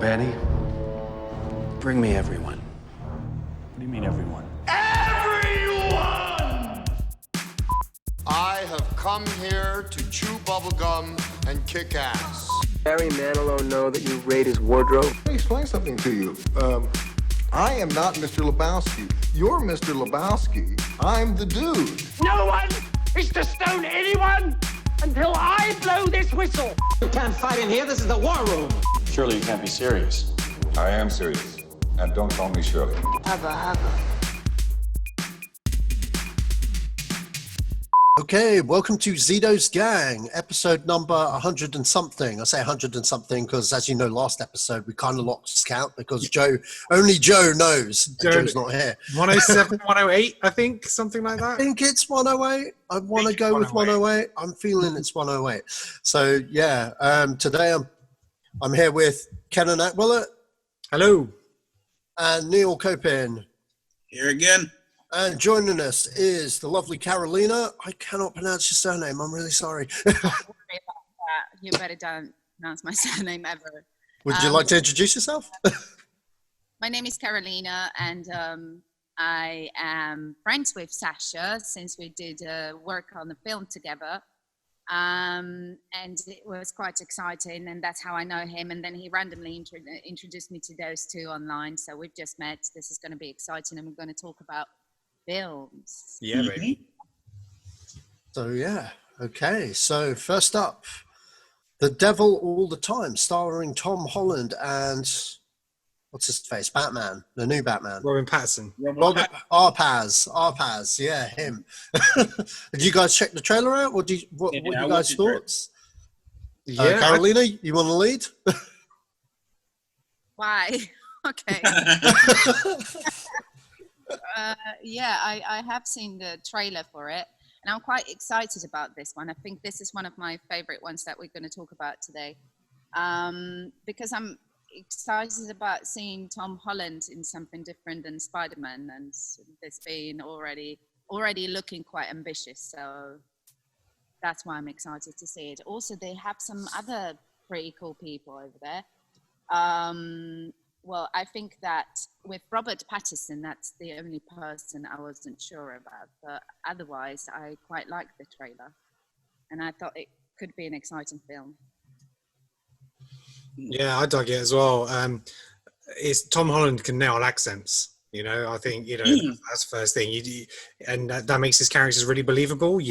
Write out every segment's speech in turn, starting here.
Benny, bring me everyone. What do you mean, everyone? Everyone! I have come here to chew bubblegum and kick ass. Barry Manilow know that you raid his wardrobe? Let me explain something to you. I am not Mr. Lebowski. You're Mr. Lebowski. I'm the dude. No one is to stone anyone until I blow this whistle. You can't fight in here. This is the war room. Surely you can't be serious. I am serious. And don't call me Shirley. Okay, welcome to Zedos Gang, episode number 100 and something. I say 100 and something because, as you know, last episode we kind of lost count because only Joe knows. Joe's not here. 107, 108, I think, something like that. I think it's 108. I want to go with 108. I'm feeling it's 108. So yeah, today I'm here with Kenan Akbulut. Hello. And Neil Coppin. Here again. And joining us is the lovely Karolina. I cannot pronounce your surname. I'm really sorry. You better don't pronounce my surname ever. Would you like to introduce yourself? My name is Karolina, and I am friends with Sacha since we did work on the film together. And it was quite exciting, and that's how I know him. And then he randomly introduced me to those two online. So we've just met. This is going to be exciting, and we're going to talk about films. Yeah, baby. So yeah, okay. So first up, The Devil All the Time, starring Tom Holland and what's his face, Batman, the new Batman, Robin Pattinson. Arpaz, yeah, him. Did you guys check the trailer out? What you guys thoughts? Yeah, Karolina, you want to lead? Why? Okay. Yeah, I have seen the trailer for it, and I'm quite excited about this one. I think this is one of my favorite ones that we're going to talk about today, because I'm excited about seeing Tom Holland in something different than Spider-Man, and this being already looking quite ambitious. So that's why I'm excited to see it. Also, they have some other pretty cool people over there. Well, I think that with Robert Pattinson, that's the only person I wasn't sure about. But otherwise, I quite liked the trailer. And I thought it could be an exciting film. Yeah, I dug it as well. It's Tom Holland can nail accents. You know, I think, that's the first thing. And that makes his characters really believable.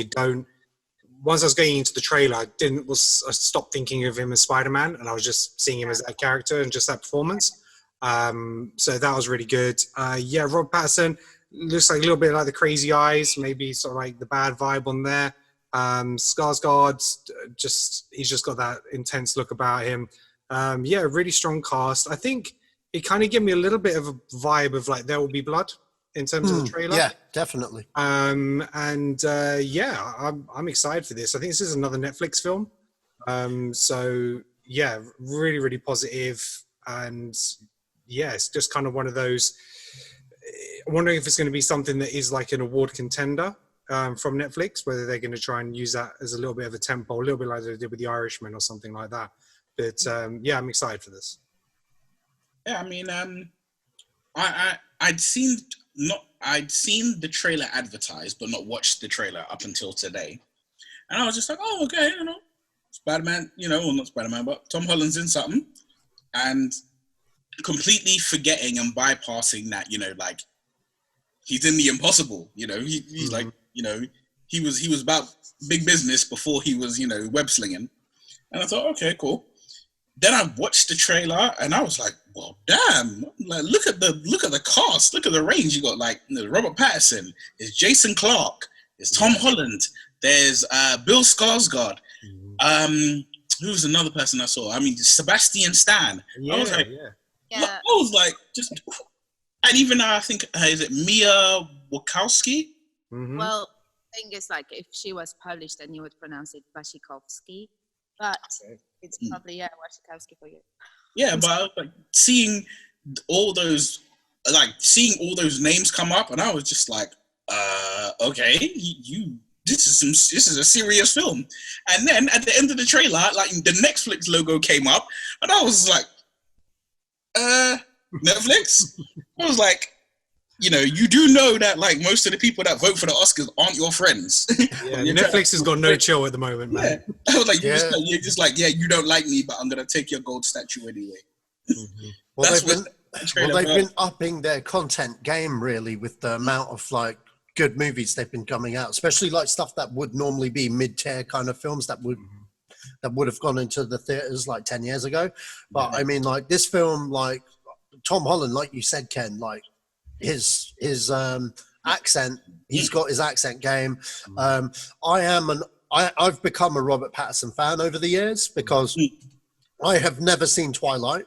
Once I was getting into the trailer, I stopped thinking of him as Spider-Man, and I was just seeing him as that character and just that performance. So that was really good. Yeah, Rob Pattinson looks like a little bit like the crazy eyes, maybe sort of like the bad vibe on there. Skarsgård, he's just got that intense look about him. Yeah, really strong cast. I think it kind of gave me a little bit of a vibe of like There Will Be Blood in terms of the trailer. Yeah, definitely. Yeah, I'm excited for this. I think this is another Netflix film. So yeah, really, really positive. And yeah, it's just kind of one of those. I'm wondering if it's going to be something that is like an award contender from Netflix, whether they're going to try and use that as a little bit of a tempo, a little bit like they did with The Irishman or something like that. But yeah, I'm excited for this. Yeah, I mean, I'd seen the trailer advertised, but not watched the trailer up until today, and I was just like, oh, okay, Spider-Man, well, not Spider-Man, but Tom Holland's in something, and completely forgetting and bypassing that, like he's in The Impossible, he's like, he was about big business before he was, web slinging, and I thought, okay, cool. Then I watched the trailer and I was like, well, damn, like look at the cast, look at the range. You got like Robert Pattinson, there's Jason Clarke, there's Tom Holland, there's Bill Skarsgård. Who's another person I saw? I mean, Sebastian Stan. Yeah, I was like, Yeah. I was like, just, and even I think, is it Mia Wasikowski? Mm-hmm. Well, the thing is, like, if she was Polish, then you would pronounce it Wasikowski. But it's probably, Wasikowski for you. Yeah, but I was like seeing all those names come up, and I was just like, okay, this is a serious film. And then at the end of the trailer, like the Netflix logo came up, and I was like, Netflix. I was like, you do know that like most of the people that vote for the Oscars aren't your friends. Yeah, Netflix has got no chill at the moment, man. Yeah. I was like, you're just like, you don't like me, but I'm gonna take your gold statue anyway. Mm-hmm. Well, they've been upping their content game really with the amount of like good movies they've been coming out, especially like stuff that would normally be mid-tier kind of films that would have gone into the theaters like 10 years ago. But I mean, like this film, like Tom Holland, like you said, Ken, like his accent, he's got his accent game. I've become a Robert Pattinson fan over the years because I have never seen Twilight.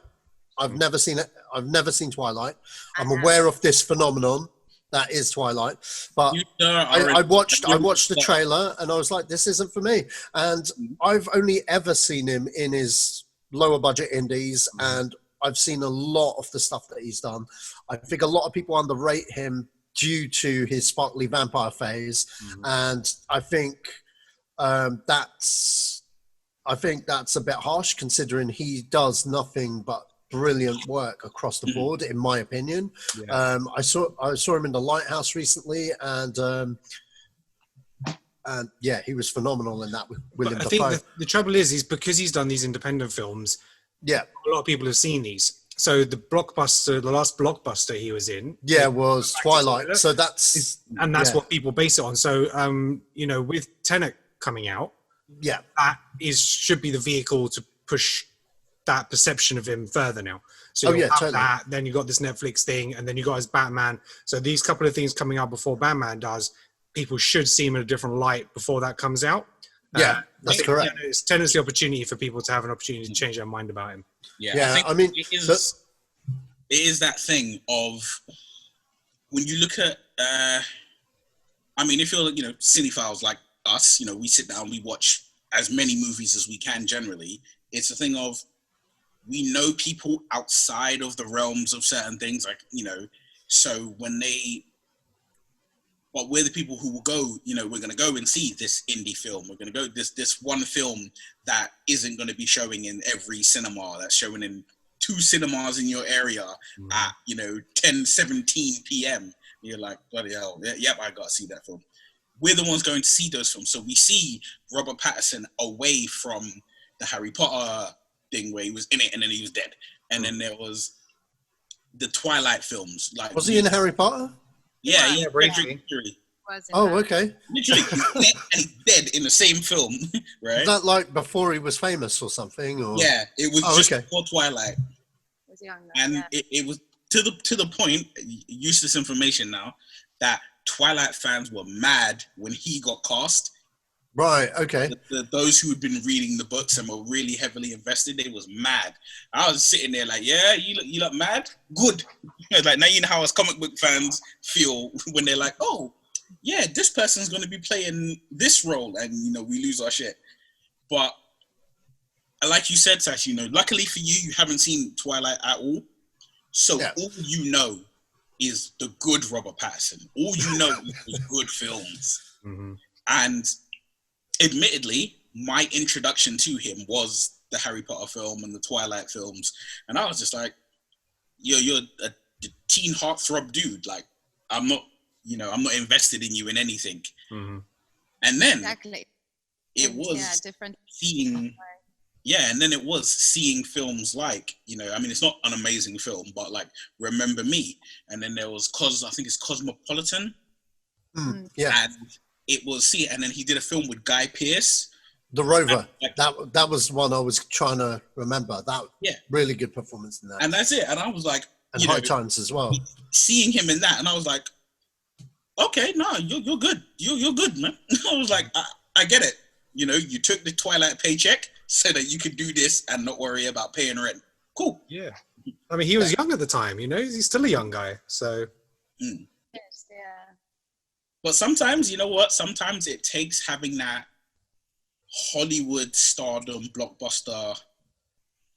I've never seen it. I've never seen Twilight. I'm aware of this phenomenon that is Twilight, but I watched the trailer and I was like, this isn't for me. And I've only ever seen him in his lower budget indies, and I've seen a lot of the stuff that he's done. I think a lot of people underrate him due to his sparkly vampire phase, and I think that's a bit harsh considering he does nothing but brilliant work across the board, in my opinion. I saw him in The Lighthouse recently, and yeah, he was phenomenal in that with William Dafoe. I think the trouble is because he's done these independent films. Yeah, a lot of people have seen these. So the last blockbuster he was in, was Twilight. So that's what people base it on. So with Tenet coming out, that should be the vehicle to push that perception of him further now. So totally. That, then you got this Netflix thing, and then you got his Batman. So these couple of things coming out before Batman does, people should see him in a different light before that comes out. That's correct. It's tendency opportunity for people to have an opportunity to change their mind about him. I mean, it is that thing of when you look at, I mean, if you're, cinephiles like us, we sit down, we watch as many movies as we can generally. It's a thing of, we know people outside of the realms of certain things, like, so when we're the people who will go, we're going to go and see this indie film. We're going to go this one film that isn't going to be showing in every cinema, that's showing in 2 cinemas in your area at, 10:17 p.m. You're like, bloody hell, yep, I got to see that film. We're the ones going to see those films. So we see Robert Pattinson away from the Harry Potter thing where he was in it and then he was dead. And then there was the Twilight films. Like, was he in Harry Potter? Yeah, briefly. Oh, okay. Literally, and he's dead in the same film, right? Is that like before he was famous or something? Or? Yeah, it was just before Twilight. Was younger, and it was to the point, useless information now, that Twilight fans were mad when he got cast. Right, okay. Those who had been reading the books and were really heavily invested, they was mad. I was sitting there like, yeah, you look mad? Good. Like, now you know how us comic book fans feel when they're like, oh, yeah, this person's going to be playing this role, and, we lose our shit. But like you said, Sash, luckily for you, you haven't seen Twilight at all. So all you know is the good Robert Pattinson. All you know is good films. And admittedly, my introduction to him was the Harry Potter film and the Twilight films. And I was just like, you're a teen heartthrob dude. Like, I'm not invested in you in anything. And then it was different. seeing, and then it was seeing films like, I mean, it's not an amazing film, but like Remember Me. And then there was I think it's Cosmopolitan. And it was, and then he did a film with Guy Pearce. The Rover. That was one I was trying to remember. That really good performance in that. And that's it. And I was like, and High Times as well. Seeing him in that, and I was like, okay, no, you're good. You're good, man. I was like, I get it. You took the Twilight paycheck so that you could do this and not worry about paying rent. Cool. Yeah. I mean, he was young at the time, he's still a young guy, so. Yes, yeah. But sometimes, you know what? Sometimes it takes having that Hollywood stardom blockbuster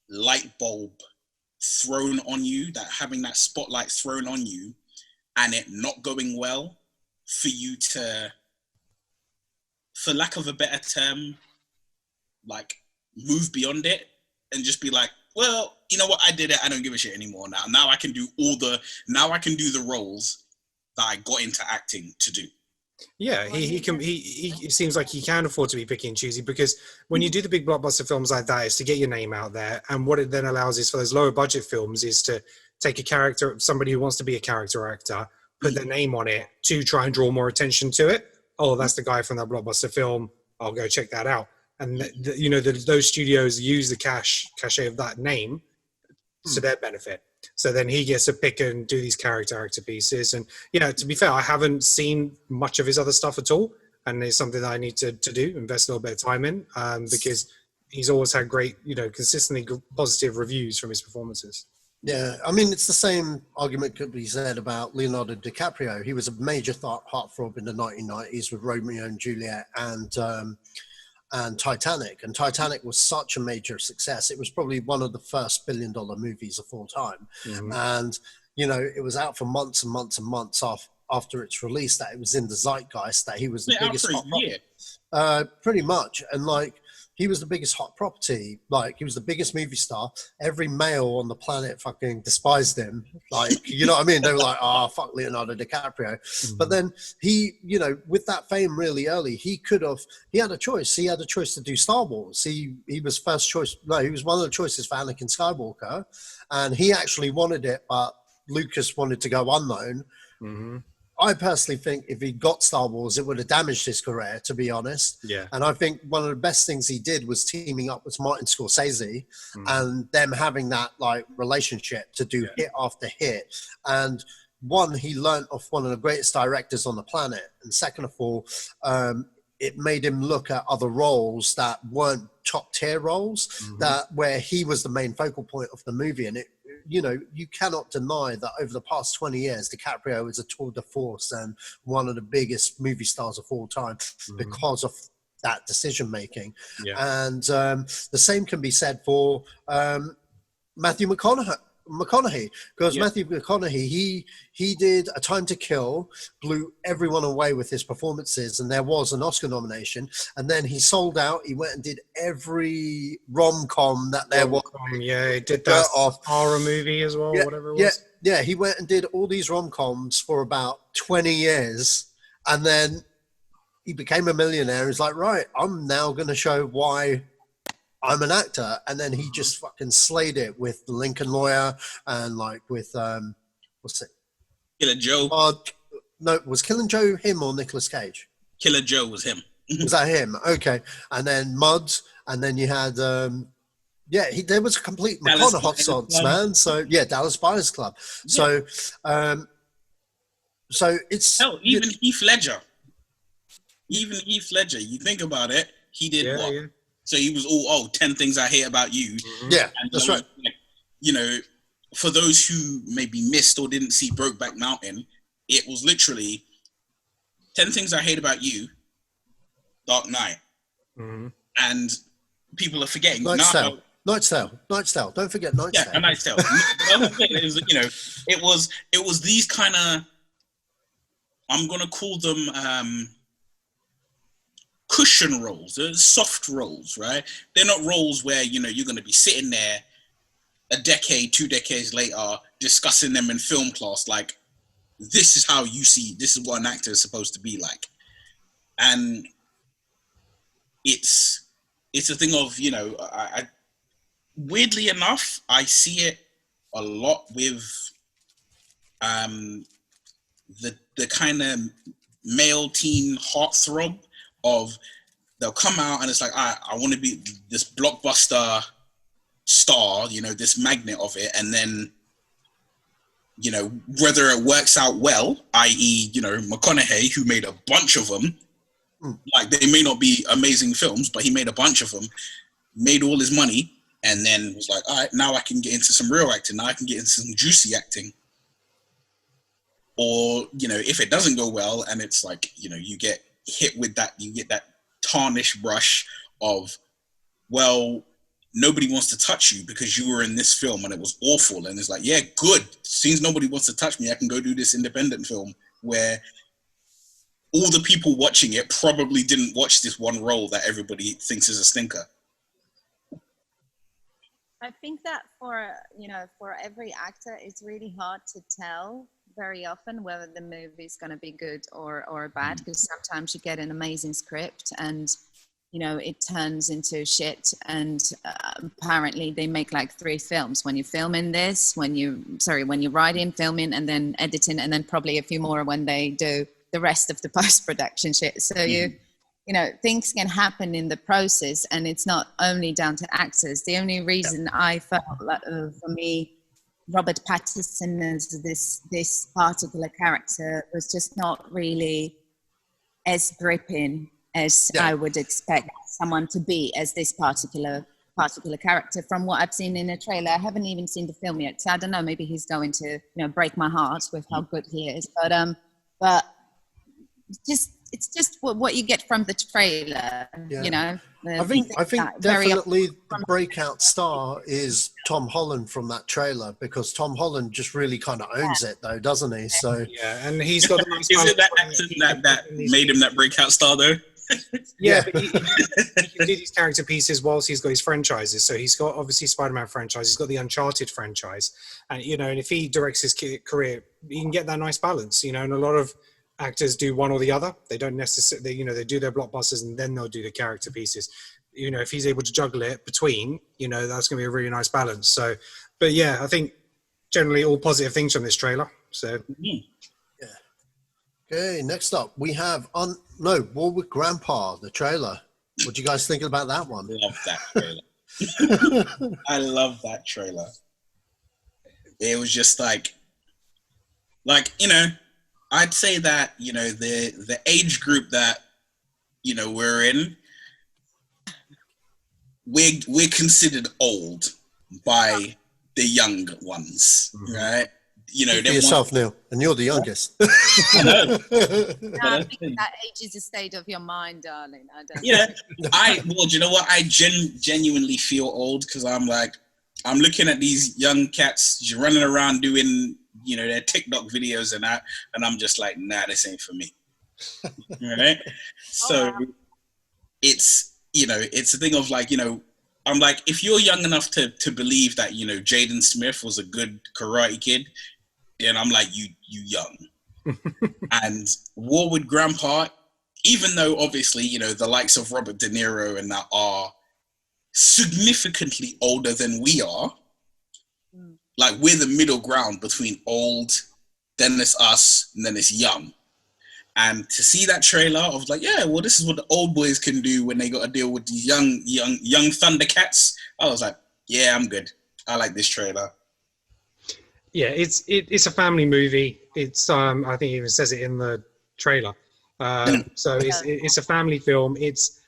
light bulb thrown on you, that having that spotlight thrown on you and it not going well for you to, for lack of a better term, like move beyond it and just be like, well, you know what? I did it. I don't give a shit anymore now. Now I can do the roles that I got into acting to do. Yeah, he it seems like he can afford to be picky and choosy, because when you do the big blockbuster films like that, it's to get your name out there. And what it then allows is for those lower budget films is to take a character, somebody who wants to be a character actor, put their name on it to try and draw more attention to it. Oh, that's the guy from that blockbuster film. I'll go check that out. And those studios use the cachet of that name to their benefit. So then he gets to pick and do these character actor pieces. And yeah, to be fair, I haven't seen much of his other stuff at all, and it's something that I need to do, invest a little bit of time in, because he's always had great, consistently positive reviews from his performances. Yeah, I mean, it's the same argument could be said about Leonardo Dicaprio. He was a major heartthrob in the 1990s with Romeo and Juliet and Titanic. And Titanic was such a major success. It was probably one of the first billion-dollar movies of all time. Mm-hmm. And, it was out for months and months and months after its release, that it was in the zeitgeist, that he was the biggest hot property. Pretty much. And he was the biggest hot property. He was the biggest movie star. Every male on the planet fucking despised him. You know what I mean? They were like, oh, fuck Leonardo DiCaprio. Mm-hmm. But then he, with that fame really early, he had a choice. He had a choice to do Star Wars. He was first choice. No, he was one of the choices for Anakin Skywalker. And he actually wanted it, but Lucas wanted to go unknown. Mm-hmm. I personally think if he got Star Wars, it would have damaged his career, to be honest. Yeah. And I think one of the best things he did was teaming up with Martin Scorsese and them having that relationship to do hit after hit. And one, he learned off one of the greatest directors on the planet. And second of all, it made him look at other roles that weren't top tier roles, where he was the main focal point of the movie. And you cannot deny that over the past 20 years, DiCaprio is a tour de force and one of the biggest movie stars of all time because of that decision making. Yeah. And the same can be said for Matthew McConaughey, because Matthew McConaughey, he did A Time to Kill, blew everyone away with his performances, and there was an Oscar nomination, and then he sold out. He went and did every rom-com that there was. Yeah, he did that horror movie as well, whatever it was. Yeah, he went and did all these rom-coms for about 20 years, and then he became a millionaire. He's like, right, I'm now going to show why I'm an actor. And then he just fucking slayed it with The Lincoln Lawyer and with what's it? Killer Joe. No, was Killing Joe him or Nicolas Cage? Killer Joe was him. Was that him? Okay. And then Mud, and then you had there was a complete McConaughey, man. So Dallas Buyers Club. Yeah. So it's even Heath Ledger. Even Heath Ledger, you think about it, he did what? Yeah. So he was 10 Things I Hate About You. Yeah, and that's right. For those who maybe missed or didn't see Brokeback Mountain, it was literally 10 Things I Hate About You, Dark Knight. Mm-hmm. And people are forgetting. Knight's Tale. Don't forget Knight's Tale. Yeah, Knight's Tale. The other thing is, it was these kind of, I'm going to call them cushion roles, soft roles, right? They're not roles where, you're going to be sitting there a decade, 2 decades later, discussing them in film class, this is how you see, this is what an actor is supposed to be like. And it's a thing of, I weirdly enough, I see it a lot with the kind of male teen heartthrob of, they'll come out and it's like, I want to be this blockbuster star, this magnet of it. And then, whether it works out well, i.e., McConaughey, who made a bunch of them, they may not be amazing films, but he made a bunch of them, made all his money, and then was like, all right, now I can get into some real acting. Now I can get into some juicy acting. Or, if it doesn't go well and it's you get hit with that, you get that tarnish brush of, well, nobody wants to touch you because you were in this film and it was awful. And it's like, yeah, good. Since nobody wants to touch me, I can go do this independent film where all the people watching it probably didn't watch this one role that everybody thinks is a stinker. I think that for every actor, it's really hard to tell very often whether the movie is going to be good or bad, because sometimes you get an amazing script and it turns into shit, and apparently they make like 3 films when you're filming this, when you're writing, filming, and then editing, and then probably a few more when they do the rest of the post-production shit. So things can happen in the process, and it's not only down to actors. The only reason I felt like, for me, Robert Pattinson as this particular character was just not really as gripping as I would expect someone to be as this particular character from what I've seen in the trailer. I haven't even seen the film yet, so I don't know, maybe he's going to break my heart with how good he is, but it's just what you get from the trailer. I think definitely the breakout star is Tom Holland from that trailer, because Tom Holland just really kind of owns it though, doesn't he? So and he's got the nice is it that accent that made him that breakout star though? But he can do these character pieces whilst he's got his franchises. So he's got obviously Spider-Man franchise, he's got the Uncharted franchise, and and if he directs his career, he can get that nice balance. And a lot of actors do one or the other. They don't necessarily, they do their blockbusters and then they'll do the character pieces. If he's able to juggle it between, that's going to be a really nice balance. So, but yeah, I think generally all positive things from this trailer. So. Okay, next up we have War with Grandpa, the trailer. What do you guys think about that one? Love that trailer. I love that trailer. It was just like I'd say that the age group that we're in, we're considered old by the young ones, right? For yourself, Neil, and you're the youngest. I know. I think that age is a state of your mind, darling. I don't. Do you know what? I genuinely feel old, because I'm looking at these young cats just running around doing their TikTok videos and that, and I'm just like, nah, this ain't for me. Right? So it's it's a thing of I'm like, if you're young enough to believe that Jaden Smith was a good Karate Kid, then I'm like, you young. And War with Grandpa, even though obviously the likes of Robert De Niro and that are significantly older than we are, like we're the middle ground between old, then it's us, and then it's young. And to see that trailer, I was like, yeah, well, this is what the old boys can do when they got to deal with these young Thundercats. I was like, yeah, I'm good. I like this trailer. Yeah, it's a family movie. It's I think it even says it in the trailer. So it's a family film. It's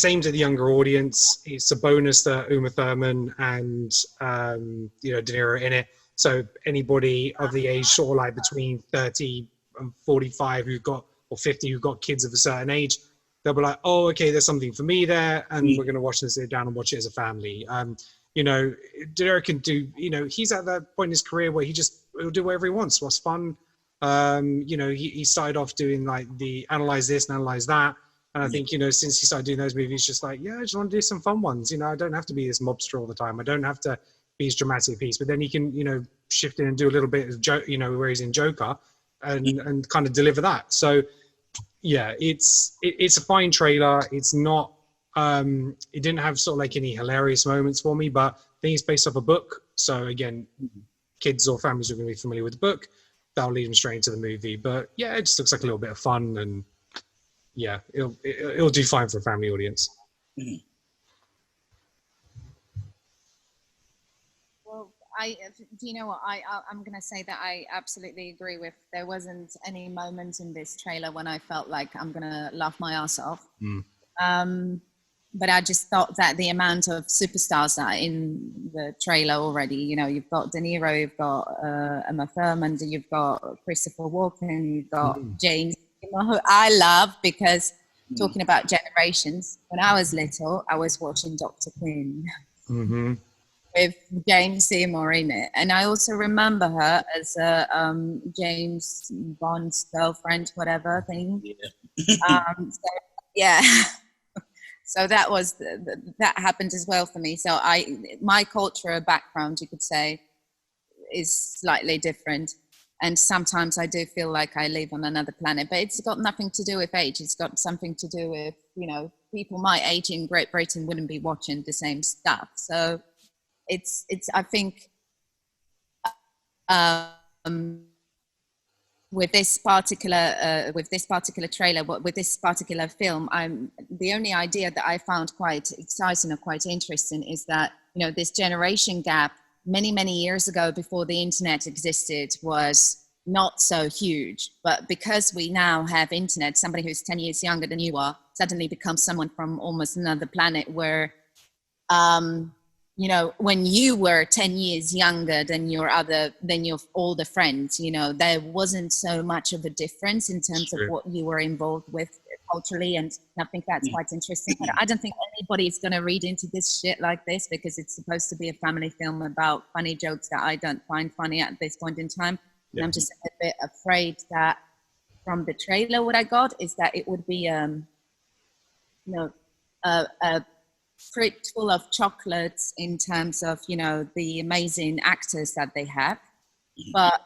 aimed at the younger audience. It's a bonus that Uma Thurman and De Niro in it. So anybody of the age sort of like between 30 and 45 or 50 who've got kids of a certain age, they'll be like, oh, okay, there's something for me there, and we're going to watch this, sit down and watch it as a family. De Niro can do, he's at that point in his career where he'll do whatever he wants, what's fun. He started off doing like the analyze this and analyze that. And I think, since he started doing those movies, just like, yeah, I just want to do some fun ones. I don't have to be this mobster all the time. I don't have to be his dramatic piece. But then he can, shift in and do a little bit of where he's in Joker and kind of deliver that. So, yeah, it's a fine trailer. It's not, it didn't have sort of like any hilarious moments for me, but I think it's based off a book. So again, kids or families who are going to be familiar with the book, that'll lead them straight into the movie. But yeah, it just looks like a little bit of fun, and yeah, it'll do fine for a family audience. Mm-hmm. Well, do you know what? I'm going to say that I absolutely agree with. There wasn't any moment in this trailer when I felt like I'm going to laugh my ass off. But I just thought that the amount of superstars that are in the trailer already, you've got De Niro, you've got Uma Thurman, you've got Christopher Walken, you've got James, who I love, because talking about generations, when I was little, I was watching Dr. Quinn with James Seymour in it. And I also remember her as James Bond's girlfriend, whatever thing. Yeah. So that was that happened as well for me. So my cultural background, you could say, is slightly different, and sometimes I do feel like I live on another planet. But it's got nothing to do with age. It's got something to do with, you know, people my age in Great Britain wouldn't be watching the same stuff. So it's I think with this particular trailer, with this particular film, the only idea that I found quite exciting or quite interesting is that, you know, this generation gap many years ago, before the internet existed, was not so huge. But because we now have internet, somebody who's 10 years younger than you are suddenly becomes someone from almost another planet, where you know, when you were 10 years younger than your older friends, you know, there wasn't so much of a difference in terms of what you were involved with culturally. And I think that's quite interesting. But I don't think anybody's going to read into this shit like this, because it's supposed to be a family film about funny jokes that I don't find funny at this point in time. And I'm just a bit afraid that from the trailer, what I got is that it would be, you know, a fruit full of chocolates in terms of, you know, the amazing actors that they have, but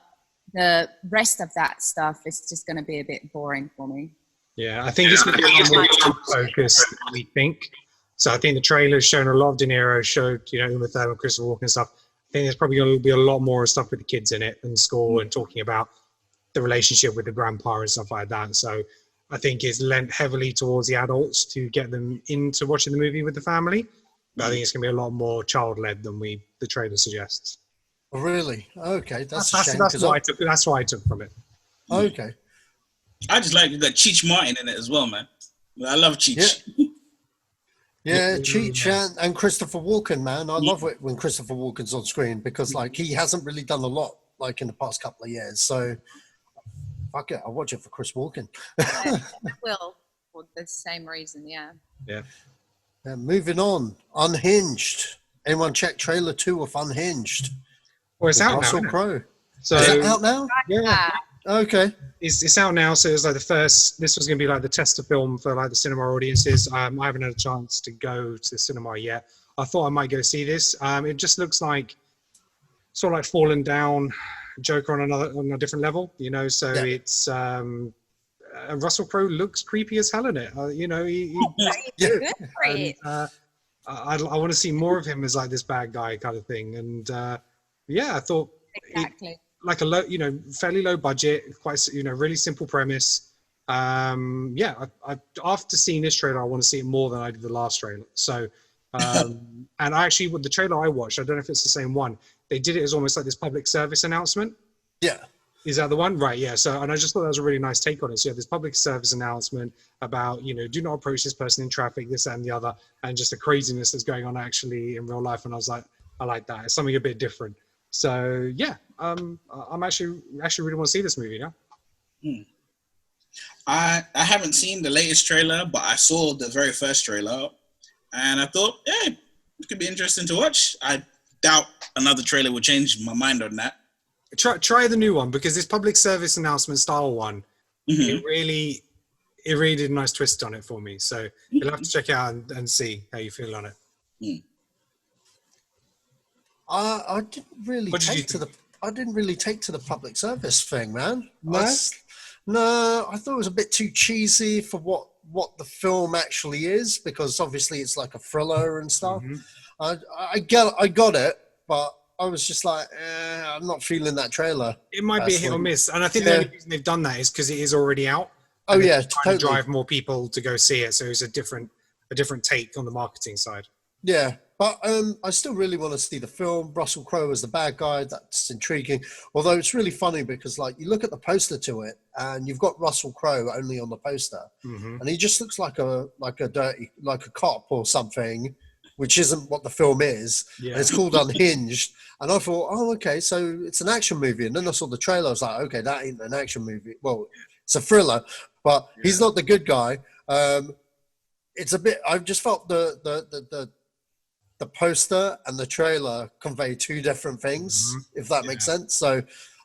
the rest of that stuff is just going to be a bit boring for me. Yeah, I think it's going to be a lot more focused than we think. So I think the trailer's shown a lot of De Niro, showed, you know, Uma Thurman, Christopher Walken and stuff. I think there's probably going to be a lot more stuff with the kids in it and school and talking about the relationship with the grandpa and stuff like that. So I think it's lent heavily towards the adults to get them into watching the movie with the family. But I think it's going to be a lot more child-led than the trailer suggests. Oh, really? Okay, that's what I took from it. Okay. I just like that Cheech Martin in it as well, man. I love Cheech. Yeah, Cheech and Christopher Walken, man. I love it when Christopher Walken's on screen, because like he hasn't really done a lot like in the past couple of years. So fuck it, I'll watch it for Chris Walken. I will, for the same reason, yeah. Moving on, Unhinged. Anyone check trailer 2 of Unhinged? Well, it's out Russell now. Crowe. So, is it out now? Yeah. Okay. It's out now, so it's like this was going to be like the tester film for like the cinema audiences. I haven't had a chance to go to the cinema yet. I thought I might go see this. It just looks like sort of like Fallen Down, Joker on a different level, you know. So it's Russell Crowe looks creepy as hell in it. You know, I want to see more of him as like this bad guy kind of thing. And I thought exactly. Like a fairly low budget, quite, you know, really simple premise. I after seeing this trailer, I want to see it more than I did the last trailer. So, and actually, with the trailer I watched, I don't know if it's the same one. They did it as almost like this public service announcement. Yeah. Is that the one? Right. Yeah. So, and I just thought that was a really nice take on it. So you have this public service announcement about, you know, do not approach this person in traffic, this, that, and the other, and just the craziness that's going on actually in real life. And I was like, I like that. It's something a bit different. So yeah, I'm actually really want to see this movie now. I haven't seen the latest trailer, but I saw the very first trailer, and I thought, yeah, it could be interesting to watch. I doubt another trailer will change my mind on that. Try the new one, because this public service announcement style one, it really did a nice twist on it for me. So you'll have to check it out and see how you feel on it. I didn't really take to the public service thing, man. No, I thought it was a bit too cheesy for what the film actually is, because obviously it's like a thriller and stuff. I got it, but I was just like, I'm not feeling that trailer. It might be a hit or miss, and I think the only reason they've done that is because it is already out. Oh yeah, totally. To drive more people to go see it, so it's a different take on the marketing side. Yeah, but I still really want to see the film. Russell Crowe as the bad guy, that's intriguing. Although it's really funny because, like, you look at the poster to it, and you've got Russell Crowe only on the poster, and he just looks like a cop or something, which isn't what the film is. Yeah. And it's called Unhinged, and I thought, oh, okay, so it's an action movie. And then I saw the trailer, I was like, okay, that ain't an action movie. Well, it's a thriller, but he's not the good guy. It's a bit. I just felt the poster and the trailer convey two different things, if that makes sense. So,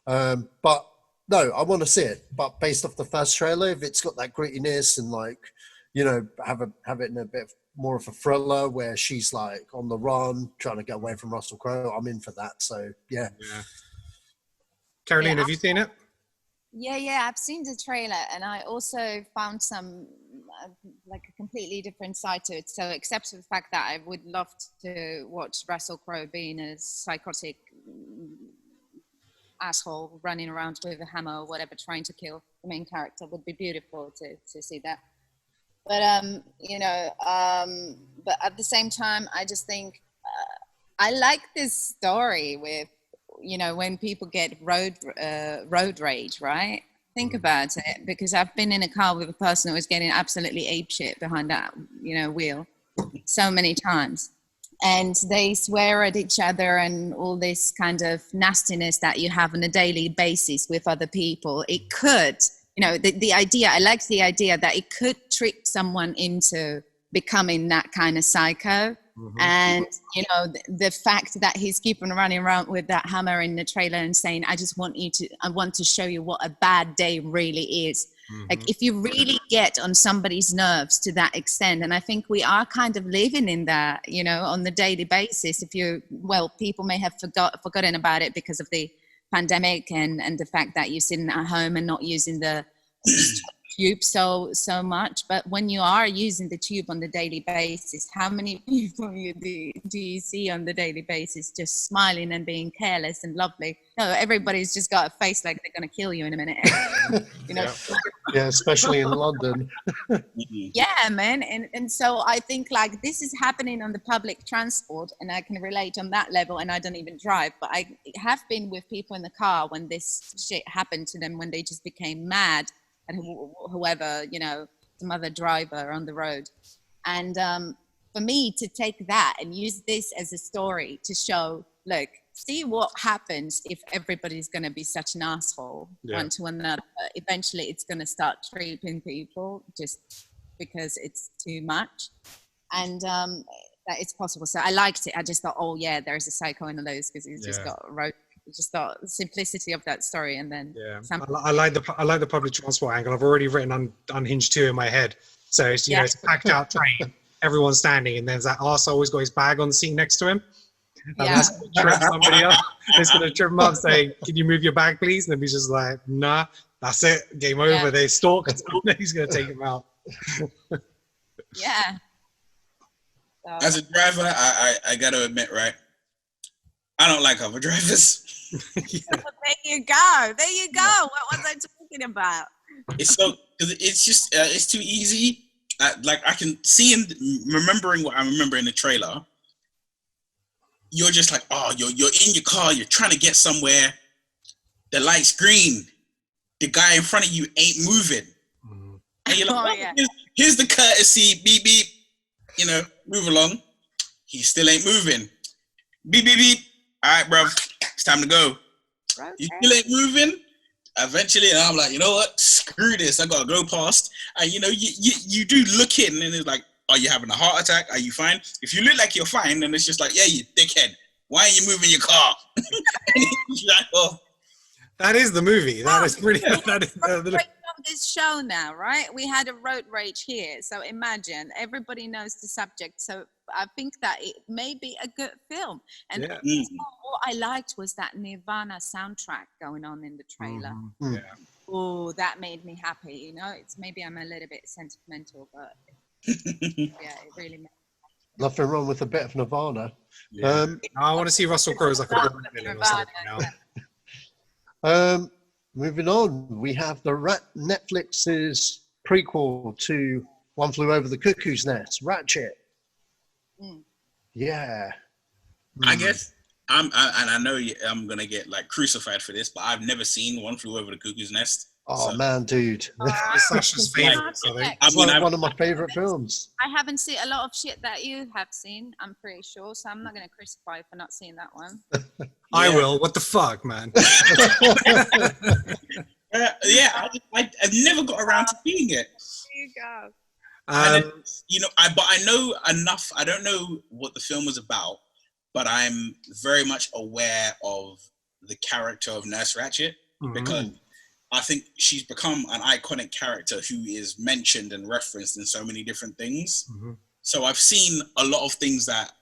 but no, I want to see it. But based off the first trailer, if it's got that grittiness and, like, you know, have it in a bit of more of a thriller where she's like on the run, trying to get away from Russell Crowe, I'm in for that. So yeah. Karolina, have you seen it? Yeah, I've seen the trailer, and I also found some like a completely different side to it. So, except for the fact that I would love to watch Russell Crowe being a psychotic asshole running around with a hammer or whatever, trying to kill the main character, would be beautiful to see that. But but at the same time, I just think I like this story with, when people get road rage, right? Think about it, because I've been in a car with a person who was getting absolutely apeshit behind that, wheel so many times. And they swear at each other and all this kind of nastiness that you have on a daily basis with other people. It could, the idea, I like the idea that it could trick someone into becoming that kind of psycho. Mm-hmm. And, the fact that he's keeping running around with that hammer in the trailer and saying, I want to show you what a bad day really is. Mm-hmm. Like, if you really get on somebody's nerves to that extent, and I think we are kind of living in that, on the daily basis. People may have forgotten about it because of the pandemic and the fact that you're sitting at home and not using the tube so much. But when you are using the tube on the daily basis, how many people do you see on the daily basis just smiling and being careless and lovely? No, everybody's just got a face like they're going to kill you in a minute. Yeah, especially in London. Yeah, man. And so I think like this is happening on the public transport, and I can relate on that level, and I don't even drive, but I have been with people in the car when this shit happened to them, when they just became mad and whoever, some other driver on the road. And for me to take that and use this as a story to show, look, see what happens if everybody's going to be such an asshole one to another. Eventually it's going to start treating people just because it's too much. And that it's possible. So I liked it. I just thought, oh yeah, there's a psycho in the lows, because he's just got road. Just the simplicity of that story, and then I like the public transport angle. I've already written Unhinged 2 in my head, so it's it's a packed out train, everyone's standing, and there's that arse always got his bag on the seat next to him, and that's going to trip somebody up. It's going to trip him up, saying, "Can you move your bag, please?" And then he's just like, "Nah, that's it, game over." They stalked, and he's going to take him out. Yeah. So. As a driver, I got to admit, right? I don't like other drivers. There you go. What was I talking about? It's just it's too easy. Like I can see and remembering what I remember in the trailer. You're just like, oh, you're in your car. You're trying to get somewhere. The light's green. The guy in front of you ain't moving. Mm-hmm. And you're like, here's the courtesy. Beep beep. Move along. He still ain't moving. Beep beep beep. All right, bro, it's time to go. Okay. You still ain't moving. Eventually, and I'm like, you know what? Screw this. I gotta go past. And you do look in, and it's like, are you having a heart attack? Are you fine? If you look like you're fine, then it's just like, yeah, you dickhead. Why are you moving your car? Like, oh. That is the movie. That is pretty. This show now, right? We had a road rage here, so imagine everybody knows the subject. So I think that it may be a good film. And what I liked was that Nirvana soundtrack going on in the trailer. Mm-hmm. Yeah. Oh, that made me happy. It's maybe I'm a little bit sentimental, but it really made me happy. Nothing wrong with a bit of Nirvana. Yeah. I want to see Russell Crowe as like a villain or something now. Moving on, we have the Netflix's prequel to One Flew Over the Cuckoo's Nest, Ratchet. Yeah. I guess and I know I'm gonna get like crucified for this, but I've never seen One Flew Over the Cuckoo's Nest. Oh man, dude! It's Sasha's favorite. It's one of my favorite films. I haven't seen a lot of shit that you have seen. I'm pretty sure, so I'm not gonna crucify you for not seeing that one. I will. What the fuck, man? I've never got around to seeing it. There you go. But I know enough. I don't know what the film was about, but I'm very much aware of the character of Nurse Ratched because I think she's become an iconic character who is mentioned and referenced in so many different things. So I've seen a lot of things that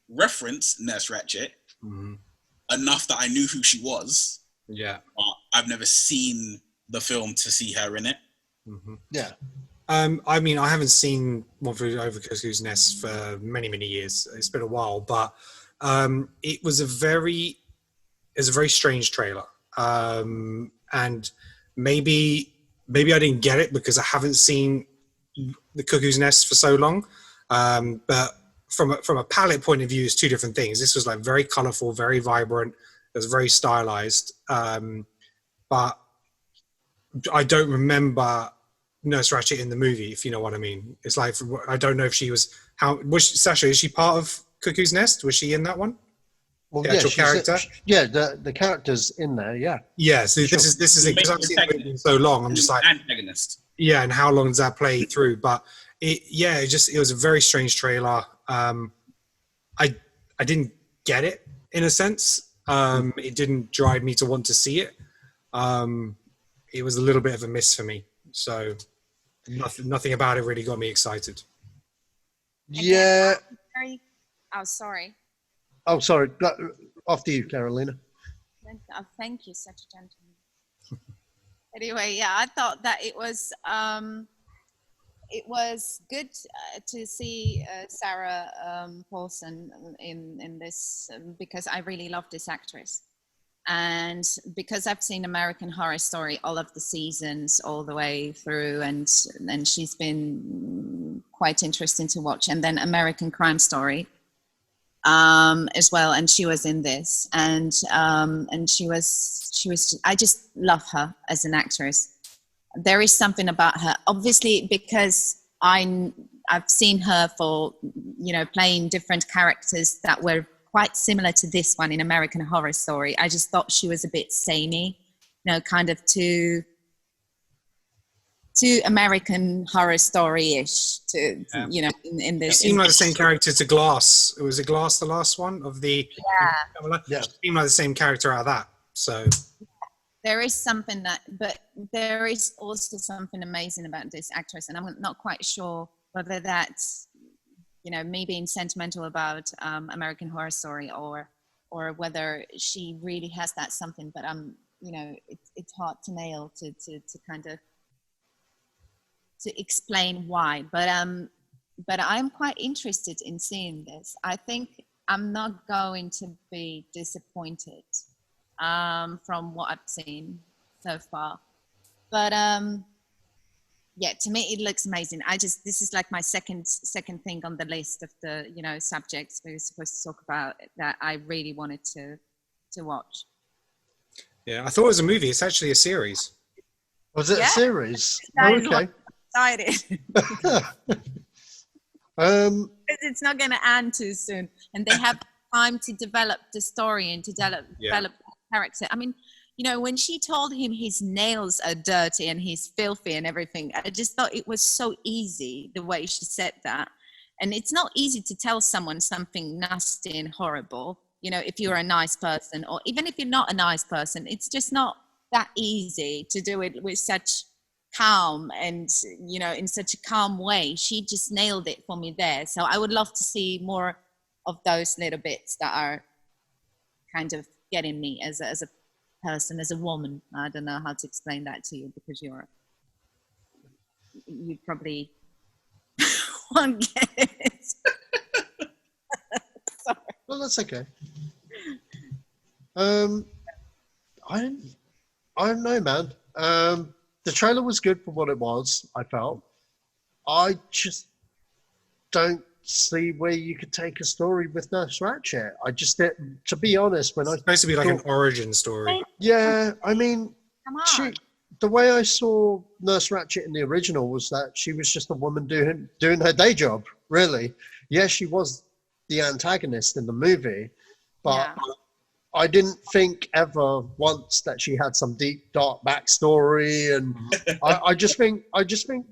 reference Nurse Ratched enough that I knew who she was. Yeah. But I've never seen the film to see her in it. Yeah. I mean, I haven't seen One Flew Over Cuckoo's Nest for many, many years. It's been a while, but it was a very strange trailer. And maybe I didn't get it because I haven't seen The Cuckoo's Nest for so long. But from a palette point of view, it's two different things. This was like very colorful, very vibrant. It was very stylized. But I don't remember Nurse Ratched in the movie, if you know what I mean. It's like, I don't know if she was, Sacha, is she part of Cuckoo's Nest? Was she in that one? Well, the actual character? The character's in there, yeah. Yeah, so this is because I've seen the movie so long, I'm just like, antagonist. Yeah, and how long does that play through? But it was a very strange trailer. I didn't get it in a sense. It didn't drive me to want to see it. It was a little bit of a miss for me. So nothing about it really got me excited. Yeah. Oh, sorry. Oh, sorry. After you, Karolina. Thank you, such a gentleman. Anyway, yeah, I thought that it was good to see Sarah Paulson in this because I really love this actress. And because I've seen American Horror Story all of the seasons all the way through, and she's been quite interesting to watch. And then American Crime Story as well, and she was in this, and she was. I just love her as an actress. There is something about her, obviously, because I've seen her for playing different characters that were quite similar to this one in American Horror Story. I just thought she was a bit samey, kind of too American Horror Story-ish, in this. It seemed like the same character to Glass. Was it Glass, the last one of the? Yeah. It seemed like the same character out of that. So there is something but there is also something amazing about this actress, and I'm not quite sure whether that's me being sentimental about American Horror Story or whether she really has that something, but it's hard to nail to kind of to explain why, but I'm quite interested in seeing this. I think I'm not going to be disappointed from what I've seen so far, but yeah, to me it looks amazing. This is like my second thing on the list of the subjects we were supposed to talk about that I really wanted to watch. Yeah, I thought it was a movie. It's actually a series. Was it a series? Okay. Excited. It's not going to end too soon, and they have time to develop the story and to develop the character. I mean, when she told him his nails are dirty and he's filthy and everything, I just thought it was so easy the way she said that. And it's not easy to tell someone something nasty and horrible, if you're a nice person, or even if you're not a nice person. It's just not that easy to do it with such calm and, in such a calm way. She just nailed it for me there. So I would love to see more of those little bits that are kind of getting me as a person, as a woman. I don't know how to explain that to you because you probably won't get it. Sorry. Well, that's okay. I don't know, man. The trailer was good for what it was, I felt. I just don't see where you could take a story with Nurse Ratched. I just didn't, to be honest, when it's supposed to be like an origin story. Yeah, I mean, come on. The way I saw Nurse Ratched in the original was that she was just a woman doing her day job, really. Yeah, she was the antagonist in the movie, but I didn't think ever once that she had some deep, dark backstory. And I just think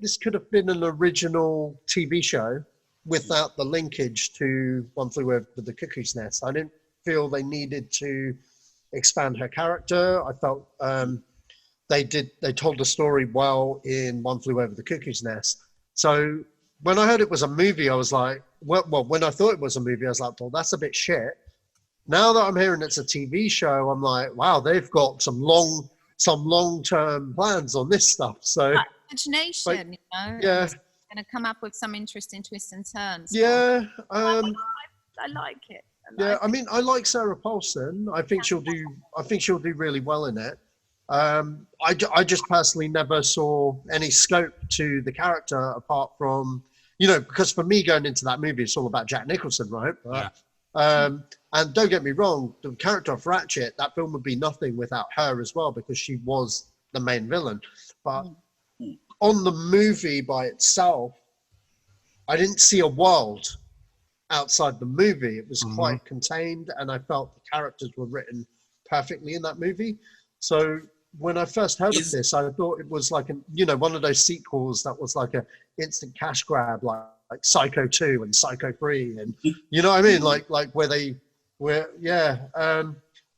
this could have been an original TV show without the linkage to One Flew Over the Cuckoo's Nest. I didn't feel they needed to expand her character. I felt they told the story well in One Flew Over the Cuckoo's Nest. So when I heard it was a movie, I was like, well, when I thought it was a movie, I was like, well, that's a bit shit. Now that I'm hearing it's a TV show, I'm like, wow, they've got some long-term plans on this stuff. So imagination, yeah, going to come up with some interesting twists and turns. Yeah, I like it. I mean, I like Sarah Paulson. I think she'll do really well in it. I just personally never saw any scope to the character apart from, because for me going into that movie, it's all about Jack Nicholson, right? And don't get me wrong, the character of Ratchet, that film would be nothing without her as well, because she was the main villain. But on the movie by itself, I didn't see a world outside the movie. It was quite contained, and I felt the characters were written perfectly in that movie. So when I first heard of this, I thought it was like one of those sequels that was like a instant cash grab, like Psycho 2 and Psycho 3, and you know what I mean, like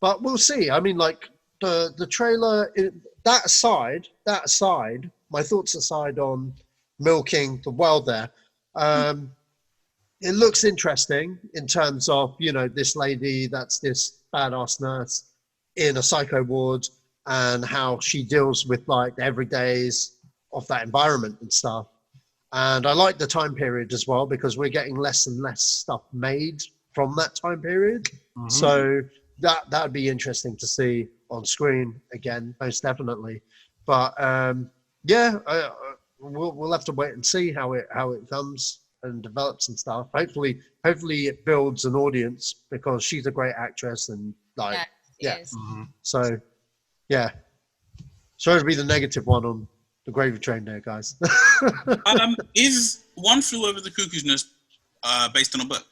but we'll see. I mean, like the trailer, that aside, my thoughts aside on milking the world there, it looks interesting in terms of, this lady that's this badass nurse in a psycho ward and how she deals with like the everydays of that environment and stuff. And I like the time period as well, because we're getting less and less stuff made from that time period. So that'd be interesting to see on screen again, most definitely. But we'll have to wait and see how it comes and develops and stuff. Hopefully it builds an audience, because she's a great actress and So sorry to be the negative one on the gravy train there, guys. Is One Flew Over the Cuckoo's Nest based on a book?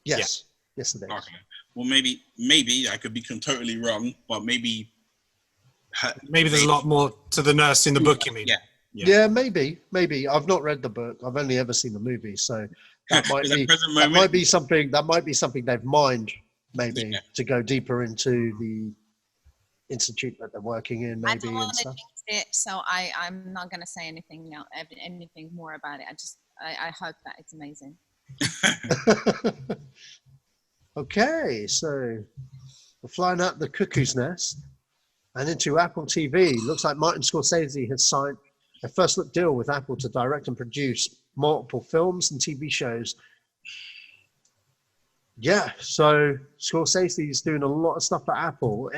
Yes. Yes, it is. Okay. Well, maybe I could be totally wrong, but maybe there's a lot more to the nurse in the book, you mean? Yeah, maybe. I've not read the book. I've only ever seen the movie, so that might be something they've mined, maybe, to go deeper into the institute that they're working in, maybe. I don't want to jinx it, so I'm not going to say anything more about it. I hope that it's amazing. Okay, so we're flying out the cuckoo's nest and into Apple TV. Looks like Martin Scorsese has signed a first look deal with Apple to direct and produce multiple films and TV shows. Yeah, so Scorsese is doing a lot of stuff for Apple.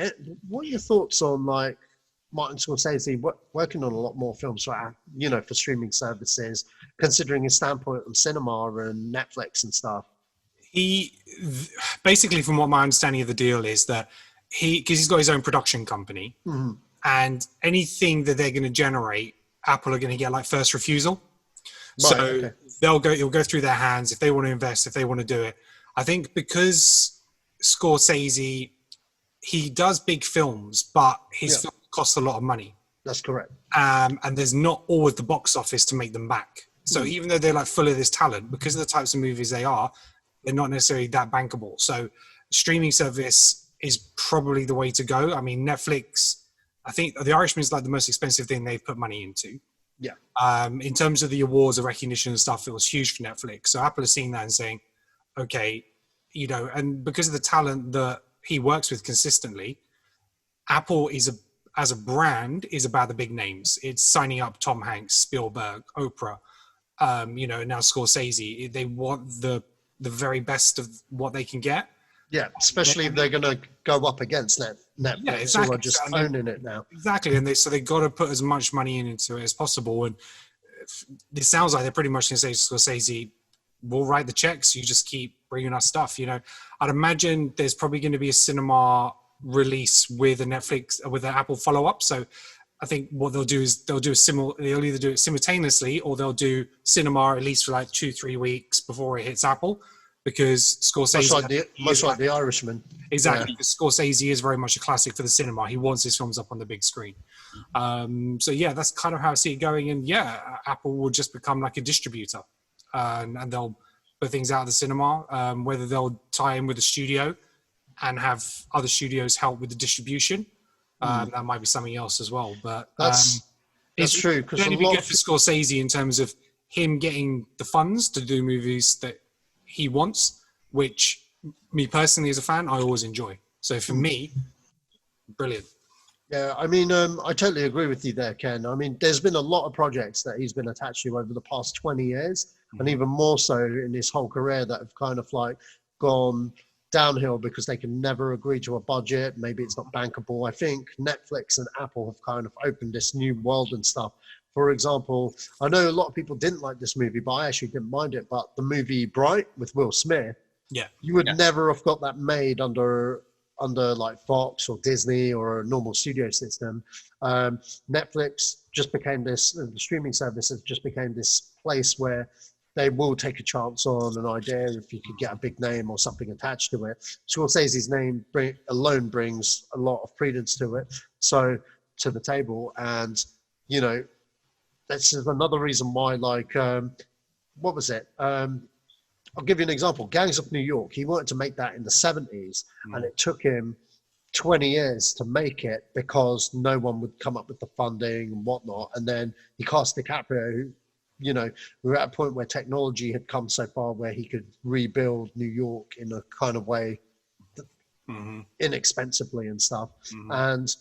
What are your thoughts on like Martin Scorsese working on a lot more films for streaming services, considering his standpoint on cinema and Netflix and stuff? He basically, from what my understanding of the deal is, that because he's got his own production company, and anything that they're going to generate, Apple are going to get like first refusal. Right, so it'll go through their hands if they want to invest, if they want to do it. I think because Scorsese, he does big films, but his films cost a lot of money. That's correct. And there's not always the box office to make them back. So even though they're like full of this talent, because of the types of movies they are, they're not necessarily that bankable. So streaming service is probably the way to go. I mean, Netflix, I think The Irishman is like the most expensive thing they've put money into. Yeah. In terms of the awards, the recognition and stuff, it was huge for Netflix. So Apple is seeing that and saying, okay, and because of the talent that he works with consistently, Apple as a brand is about the big names. It's signing up Tom Hanks, Spielberg, Oprah, now Scorsese. They want the very best of what they can get. Yeah, especially if they're going to go up against Netflix, who are just owning it now. Exactly, and they got to put as much money into it as possible. And it sounds like they're pretty much going to say to Scorsese, we'll write the checks, you just keep bringing us stuff. I'd imagine there's probably going to be a cinema release with an Apple follow-up. So I think what they'll do is they'll either do it simultaneously, or they'll do cinema at least for like 2-3 weeks before it hits Apple, because Scorsese much like the Irishman. Exactly, because Scorsese is very much a classic for the cinema. He wants his films up on the big screen. So that's kind of how I see it going. And Apple will just become like a distributor, and they'll put things out of the cinema, whether they'll tie in with a studio and have other studios help with the distribution. That might be something else as well. But that's true. It's going to be good for Scorsese in terms of him getting the funds to do movies that he wants, which me personally as a fan, I always enjoy. So for me, brilliant. Yeah, I mean, I totally agree with you there, Ken. I mean, there's been a lot of projects that he's been attached to over the past 20 years, and even more so in his whole career that have kind of like gone downhill because they can never agree to a budget. Maybe it's not bankable. I think Netflix and Apple have kind of opened this new world and stuff. For example, I know a lot of people didn't like this movie, but I actually didn't mind it. But the movie Bright with Will Smith, you would never have got that made under like Fox or Disney or a normal studio system. Netflix just became this, the streaming services just became this place where they will take a chance on an idea if you could get a big name or something attached to it. Scorsese's name alone brings a lot of credence to it, so to the table. And, you know, this is another reason why, like, what was it? I'll give you an example. Gangs of New York. He wanted to make that in the 70s, and it took him 20 years to make it because no one would come up with the funding and whatnot. And then he cast DiCaprio, who, you know, we were at a point where technology had come so far where he could rebuild New York in a kind of way inexpensively and stuff. And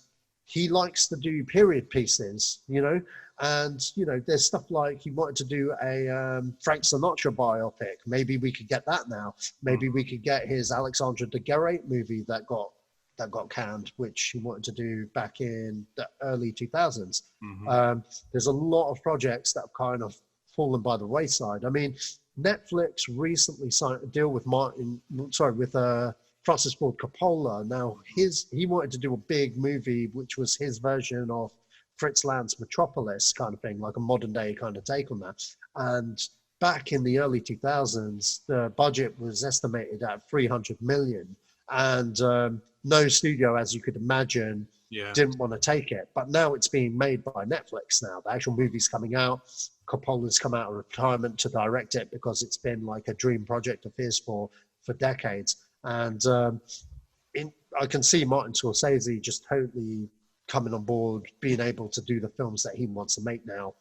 he likes to do period pieces, you know. And, you know, there's stuff like he wanted to do a Frank Sinatra biopic. Maybe we could get that now. Maybe we could get his Alexandre de Guerret movie that got canned, which he wanted to do back in the early 2000s. There's a lot of projects that have kind of fallen by the wayside. I mean, Netflix recently signed a deal with Francis Ford Coppola. Now, he wanted to do a big movie, which was his version of Fritz Lang's Metropolis kind of thing, like a modern day kind of take on that. And back in the early 2000s, the budget was estimated at 300 million. And no studio, as you could imagine, didn't want to take it. But now it's being made by Netflix now. The actual movie's coming out. Coppola's come out of retirement to direct it because it's been like a dream project of his for decades. And I can see Martin Scorsese just totally coming on board, being able to do the films that he wants to make now,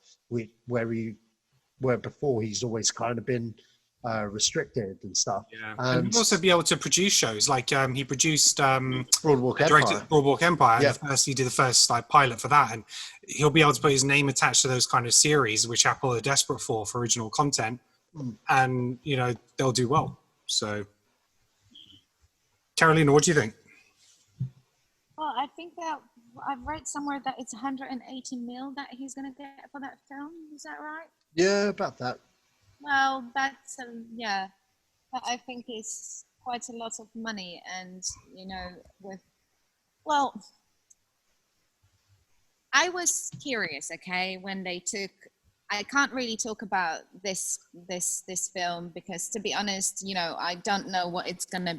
where before he's always kind of been restricted and stuff. And he'll also be able to produce shows like he produced Broadwalk Empire. He did the first like pilot for that, and he'll be able to put his name attached to those kind of series which Apple are desperate for original content, and you know they'll do well. So Karolina, what do you think? Well, I think that I've read somewhere that it's 180 mil that he's going to get for that film. Is that right? Yeah, about that. Well, that's that I think is quite a lot of money, and you know, I was curious, okay, when they took. I can't really talk about this film because, to be honest, you know, I don't know what it's gonna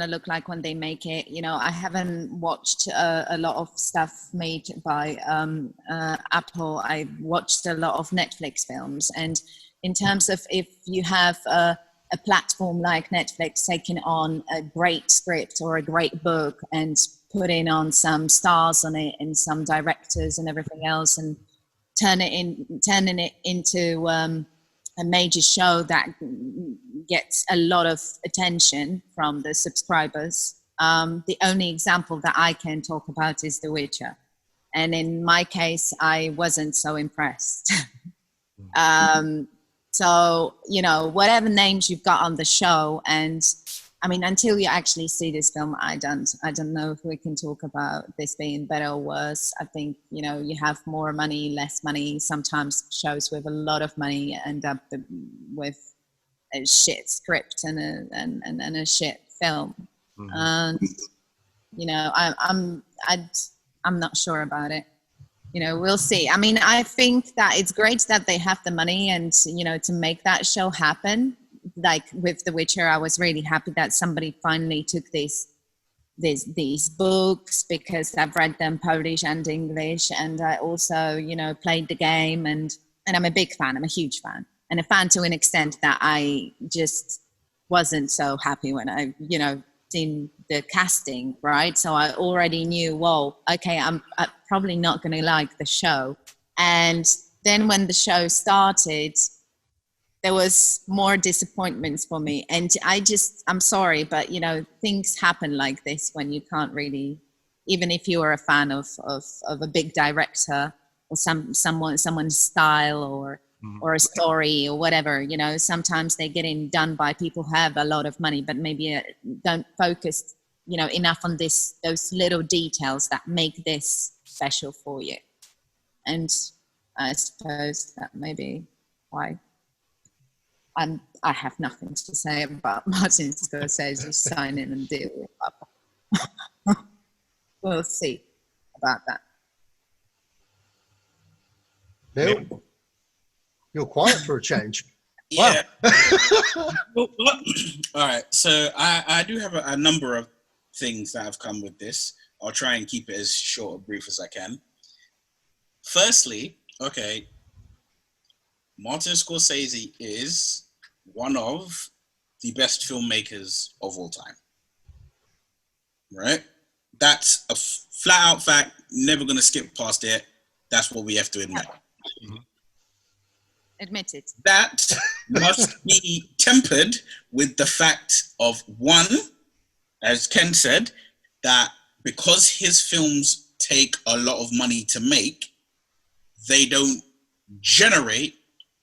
look like when they make it. You know, I haven't watched a lot of stuff made by Apple. I watched a lot of Netflix films, and in terms of if you have a platform like Netflix taking on a great script or a great book and putting on some stars on it and some directors and everything else, and turning it into a major show that gets a lot of attention from the subscribers. The only example that I can talk about is The Witcher. And in my case, I wasn't so impressed. So, you know, whatever names you've got on the show, and I mean, until you actually see this film, I don't know if we can talk about this being better or worse. I think, you know, you have more money, less money. Sometimes shows with a lot of money end up with a shit script and a shit film. And you know, I'm not sure about it. You know, we'll see. I mean, I think that it's great that they have the money and, you know, to make that show happen. Like with The Witcher, I was really happy that somebody finally took these books, because I've read them Polish and English, and I also, you know, played the game, and I'm a big fan. I'm a huge fan, and a fan to an extent that I just wasn't so happy when I, you know, seen the casting, right? So I already knew, whoa, okay, I'm probably not going to like the show. And then when the show started, there was more disappointments for me. And I'm sorry, but things happen like this when you can't really, even if you are a fan of a big director or someone's style or a story or whatever, sometimes they're getting done by people who have a lot of money, but maybe don't focus, enough on those little details that make this special for you. And I suppose that may be why I have nothing to say about Martin Scorsese signing and deal with that. We'll see about that. Neil, you're quiet for a change. Yeah. Wow. All right. So I do have a number of things that have come with this. I'll try and keep it as short or brief as I can. Firstly, okay, Martin Scorsese is one of the best filmmakers of all time. Right? That's a flat out fact. Never going to skip past it. That's what we have to admit. Admit it. That must be tempered with the fact of, one, as Ken said, that because his films take a lot of money to make, they don't generate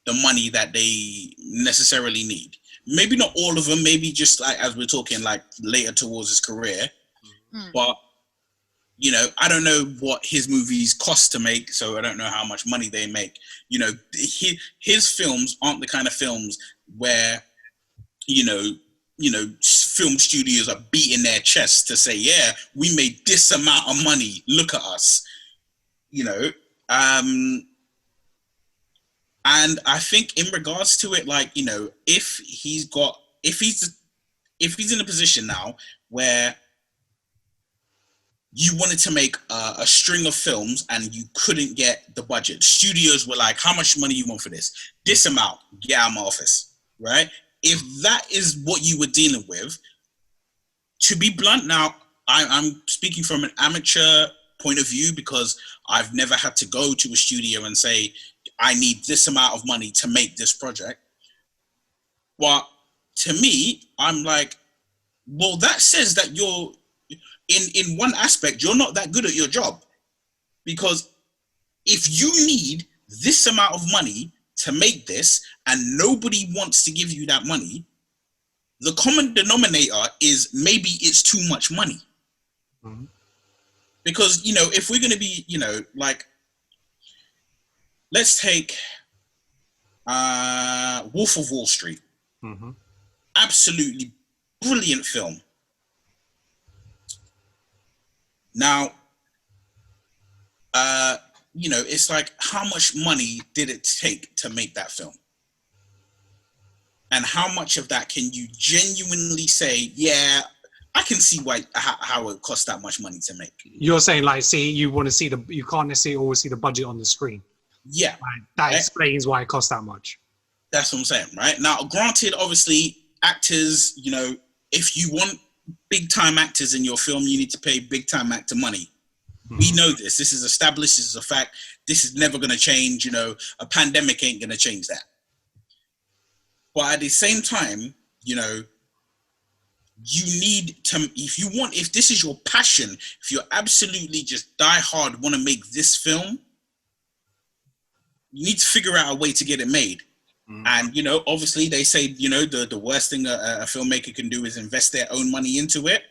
the money that they necessarily need. Maybe not all of them, maybe just like, as we're talking, like later towards his career. But, I don't know what his movies cost to make, so I don't know how much money they make. His films aren't the kind of films where, film studios are beating their chests to say, yeah, we made this amount of money, look at us. And I think in regards to it, like, if he's in a position now where you wanted to make a string of films and you couldn't get the budget, studios were like, how much money you want for this? This amount, get out of my office, right? If that is what you were dealing with, to be blunt now, I'm speaking from an amateur point of view because I've never had to go to a studio and say, I need this amount of money to make this project. But to me, I'm like, well, that says that you're, in one aspect, you're not that good at your job. Because if you need this amount of money to make this and nobody wants to give you that money, the common denominator is maybe it's too much money. Mm-hmm. Because, if we're going to be, like, let's take Wolf of Wall Street. Mm-hmm. Absolutely brilliant film. Now, it's like, how much money did it take to make that film? And how much of that can you genuinely say, yeah, I can see how it costs that much money to make? You're saying, like, you want to see you can't necessarily always see the budget on the screen. Yeah. Right? That explains why it costs that much. That's what I'm saying, right? Now, granted, obviously, actors, if you want big-time actors in your film, you need to pay big-time actor money. Mm-hmm. We know this. This is established. This is a fact. This is never going to change. A pandemic ain't going to change that. But at the same time, you need to, if this is your passion, if you're absolutely just die hard, want to make this film, you need to figure out a way to get it made. Mm. And, obviously they say, the worst thing a filmmaker can do is invest their own money into it.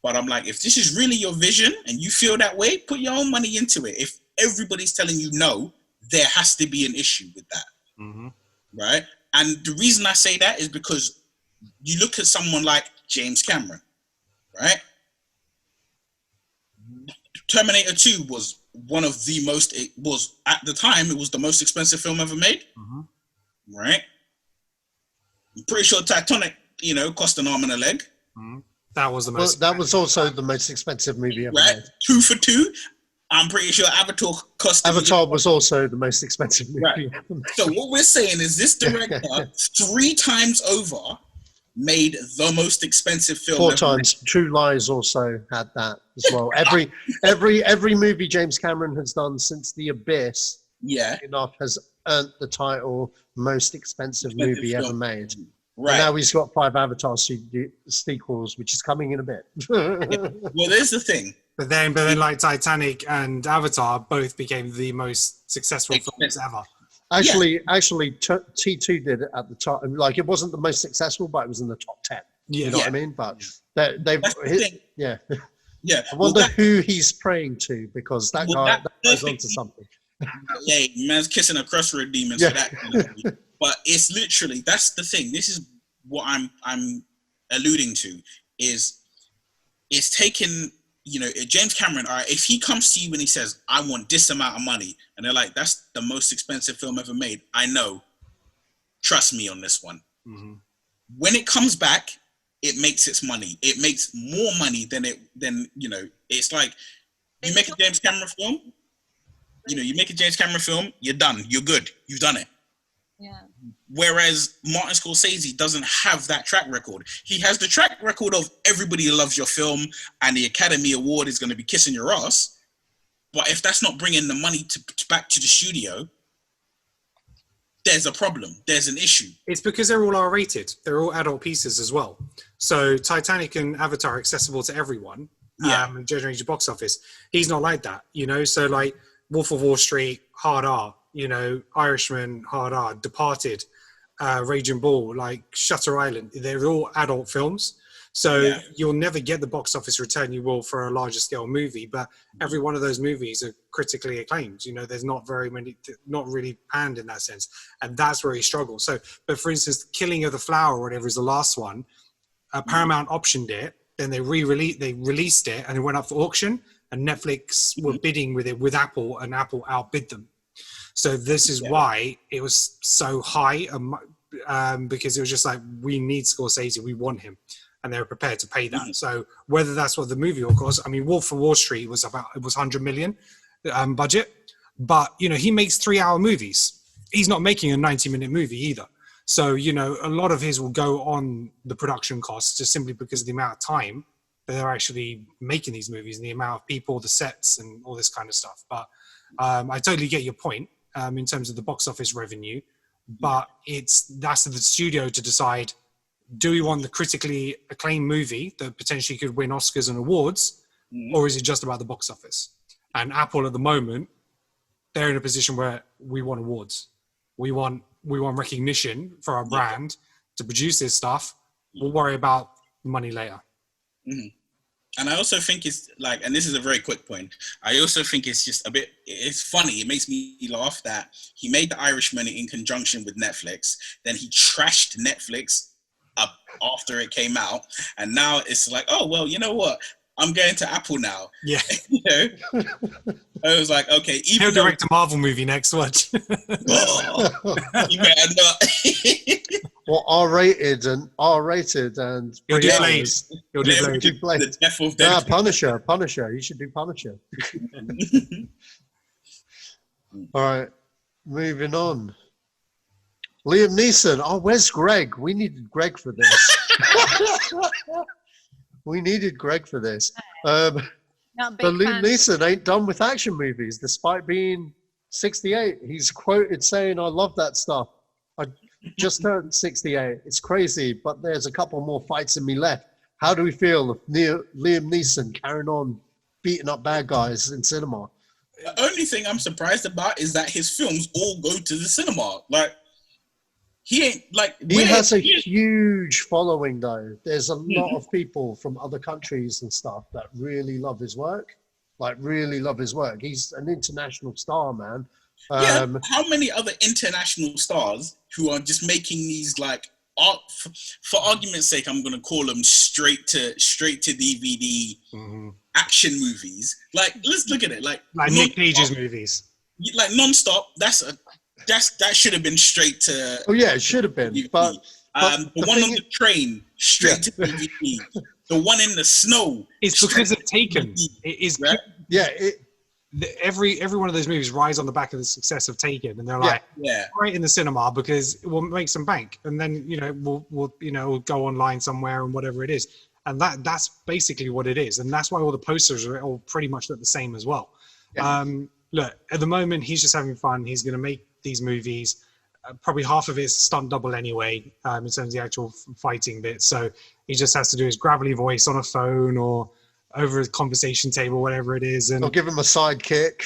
But I'm like, if this is really your vision and you feel that way, put your own money into it. If everybody's telling you no, there has to be an issue with that. Mm-hmm. Right? And the reason I say that is because you look at someone like James Cameron, right? Terminator 2 was at the time, it was the most expensive film ever made. Mm-hmm. Right? I'm pretty sure Titanic, cost an arm and a leg. Mm-hmm. That was the most. That was also the most expensive movie ever made. 2 for 2. I'm pretty sure Avatar cost. Avatar was also the most expensive movie ever made. So what we're saying is this director 3 times over made the most expensive film 4 ever times. Made. True Lies also had that as well. Every movie James Cameron has done since The Abyss Yeah. enough has earned the title most expensive movie ever made. Right. And now he's got 5 Avatar sequels, which is coming in a bit. Well, there's the thing. But then, like Titanic and Avatar both became the most successful films ever. Actually, T2 did it at the top. Like, it wasn't the most successful, but it was in the top 10. Yeah. You know what I mean? But they've yeah. Yeah. I wonder who he's praying to, because that guy goes on to something. Yeah, man's kissing a crossroad demons for that. But it's literally, that's the thing. This is what I'm alluding to, is it's taken, you know, James Cameron, all right, if he comes to you and he says, I want this amount of money, and they're like, that's the most expensive film ever made, I know. Trust me on this one. Mm-hmm. When it comes back, it makes its money. It makes more money than you know, it's like, you make a James Cameron film, you're done. You're good. You've done it. Yeah. Whereas Martin Scorsese doesn't have that track record. He has the track record of everybody loves your film and the Academy Award is going to be kissing your ass. But if that's not bringing the money back to the studio, there's a problem. There's an issue. It's because they're all R-rated. They're all adult pieces as well. So Titanic and Avatar are accessible to everyone. Generating box office. He's not like that, you know. So like Wolf of Wall Street, hard R. You know, Irishman, hard R. Departed, Raging Bull, like Shutter Island. They're all adult films. So you'll never get the box office return you will for a larger scale movie, but every one of those movies are critically acclaimed. You know, there's not very many, not really panned in that sense. And that's where he struggles. So, but for instance, Killing of the Flower or whatever is the last one, Paramount optioned it, then they released it and it went up for auction, and Netflix were bidding with it with Apple, and Apple outbid them. So this is why it was so high, because it was just like, we need Scorsese, we want him. And they were prepared to pay that. So whether that's what the movie will cost, I mean, Wolf of Wall Street was 100 million budget, but you know, he makes 3-hour movies. He's not making a 90-minute movie either. So, you know, a lot of his will go on the production costs just simply because of the amount of time that they're actually making these movies and the amount of people, the sets and all this kind of stuff. But I totally get your point in terms of the box office revenue, but that's the studio to decide, do we want the critically acclaimed movie that potentially could win Oscars and awards, or is it just about the box office? And Apple at the moment, they're in a position where we want awards. We want recognition for our brand to produce this stuff. We'll worry about money later. Mm-hmm. And I also think it's like, and this is a very quick point, I also think it's just it's funny. It makes me laugh that he made The Irishman in conjunction with Netflix. Then he trashed Netflix up after it came out, and now it's like, oh well, you know what, I'm going to Apple now. Yeah. You know, I was like, okay, even he'll direct a Marvel movie next. Watch. You better not. Well, R-rated and he'll do Blade. He'll do Blade. The death of Punisher. You should do Punisher. All right, moving on. Liam Neeson. Oh, where's Greg? We needed Greg for this. But Liam Neeson ain't done with action movies, despite being 68. He's quoted saying, I love that stuff. I just turned 68. It's crazy, but there's a couple more fights in me left. How do we feel if Liam Neeson carrying on beating up bad guys in cinema? The only thing I'm surprised about is that his films all go to the cinema. Like, he ain't like... He has a huge following, though. There's a lot of people from other countries and stuff that really love his work. He's an international star, man. How many other international stars who are just making these, like, for argument's sake, I'm going to call them straight to DVD action movies. Like, let's look at it. Like Nick Cage's movies. Like, non-stop, that should have been straight to... Oh, yeah, it should have been. DVD. But the one on the train, straight to DVD. The one in the snow. It's because of Taken. It is... Right? Yeah, every one of those movies rise on the back of the success of Taken, and they're like, right in the cinema because it will make some bank, and then we'll go online somewhere and whatever it is, and that's basically what it is, and that's why all the posters are all pretty much the same as well. look, at the moment, he's just having fun. He's going to make these movies. Probably half of it's stunt double anyway, in terms of the actual fighting bit. So he just has to do his gravelly voice on a phone or over a conversation table, whatever it is. And I'll give him a sidekick.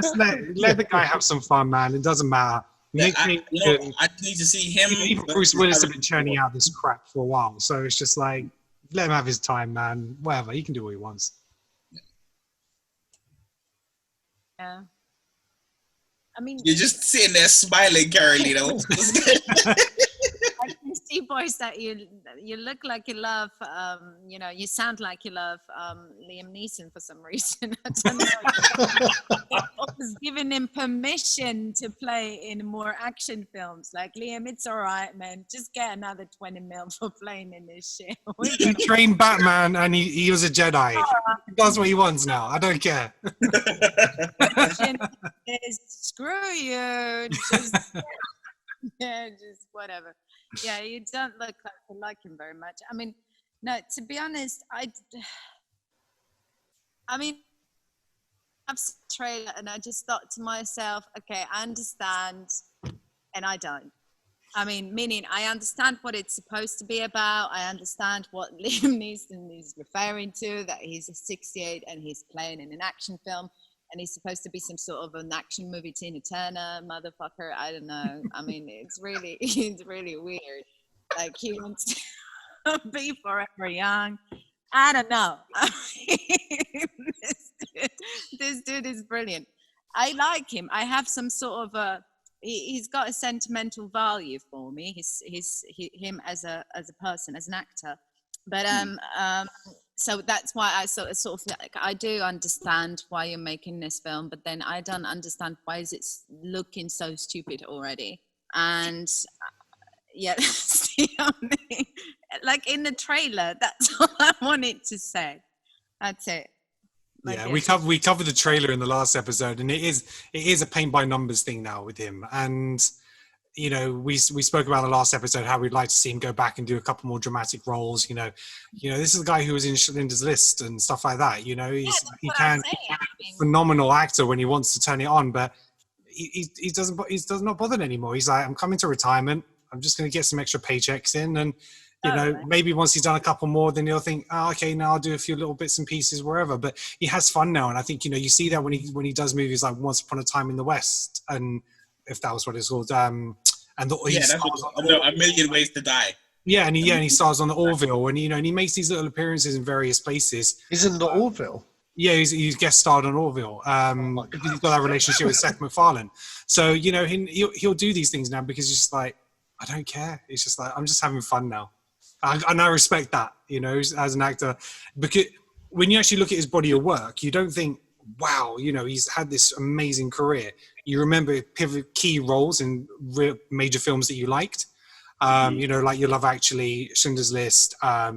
just let the guy have some fun, man. It doesn't matter. I need to see him. Even Bruce Willis has been churning out this crap for a while. So it's just like, let him have his time, man. Whatever. He can do what he wants. Yeah. I mean, you're just sitting there smiling, Karolina. I can see, boys, that you look like you love, you sound like you love Liam Neeson for some reason. I don't know. I was giving him permission to play in more action films. Like, Liam, it's all right, man. Just get another 20 mil for playing in this shit. He trained Batman and he was a Jedi. He does what he wants now. I don't care. Screw you. Just whatever. Yeah, you don't look like him very much. I mean, no, to be honest, I've seen the trailer and I just thought to myself, okay, I understand and I don't. I mean, meaning I understand what it's supposed to be about. I understand what Liam Neeson is referring to, that he's 68 and he's playing in an action film. And he's supposed to be some sort of an action movie Tina Turner motherfucker. I don't know. I mean, it's really weird. Like, he wants to be forever young. I don't know. I mean, this dude is brilliant. I like him. I have some sort of he's got a sentimental value for me. Him as a person, as an actor. But so that's why I sort of like, I do understand why you're making this film, but then I don't understand why is it looking so stupid already. And yeah, like in the trailer, that's all I wanted to say. That's it. Like, yeah, we covered the trailer in the last episode, and it is a paint by numbers thing now with him. And you know, we spoke about the last episode how we'd like to see him go back and do a couple more dramatic roles. You know, this is a guy who was in Schindler's List and stuff like that. You know, he phenomenal actor when he wants to turn it on, but he does not bother anymore. He's like, I'm coming to retirement. I'm just going to get some extra paychecks in, and you know, maybe once he's done a couple more, then he'll think, oh, okay, now I'll do a few little bits and pieces wherever. But he has fun now, and I think, you know, you see that when he does movies like Once Upon a Time in the West, and if that was what it's called, and that's A Million Ways to Die. Yeah, and he stars on the Orville, and you know, and he makes these little appearances in various places. He's in the Orville. Yeah, he's guest starred on Orville. Because he's got that relationship with Seth MacFarlane. So you know, he'll do these things now because he's just like, I don't care. It's just like, I'm just having fun now, and I respect that. You know, as an actor, because when you actually look at his body of work, you don't think, wow, you know, he's had this amazing career. You remember key roles in major films that you liked, you know, like your Love Actually, Schindler's List,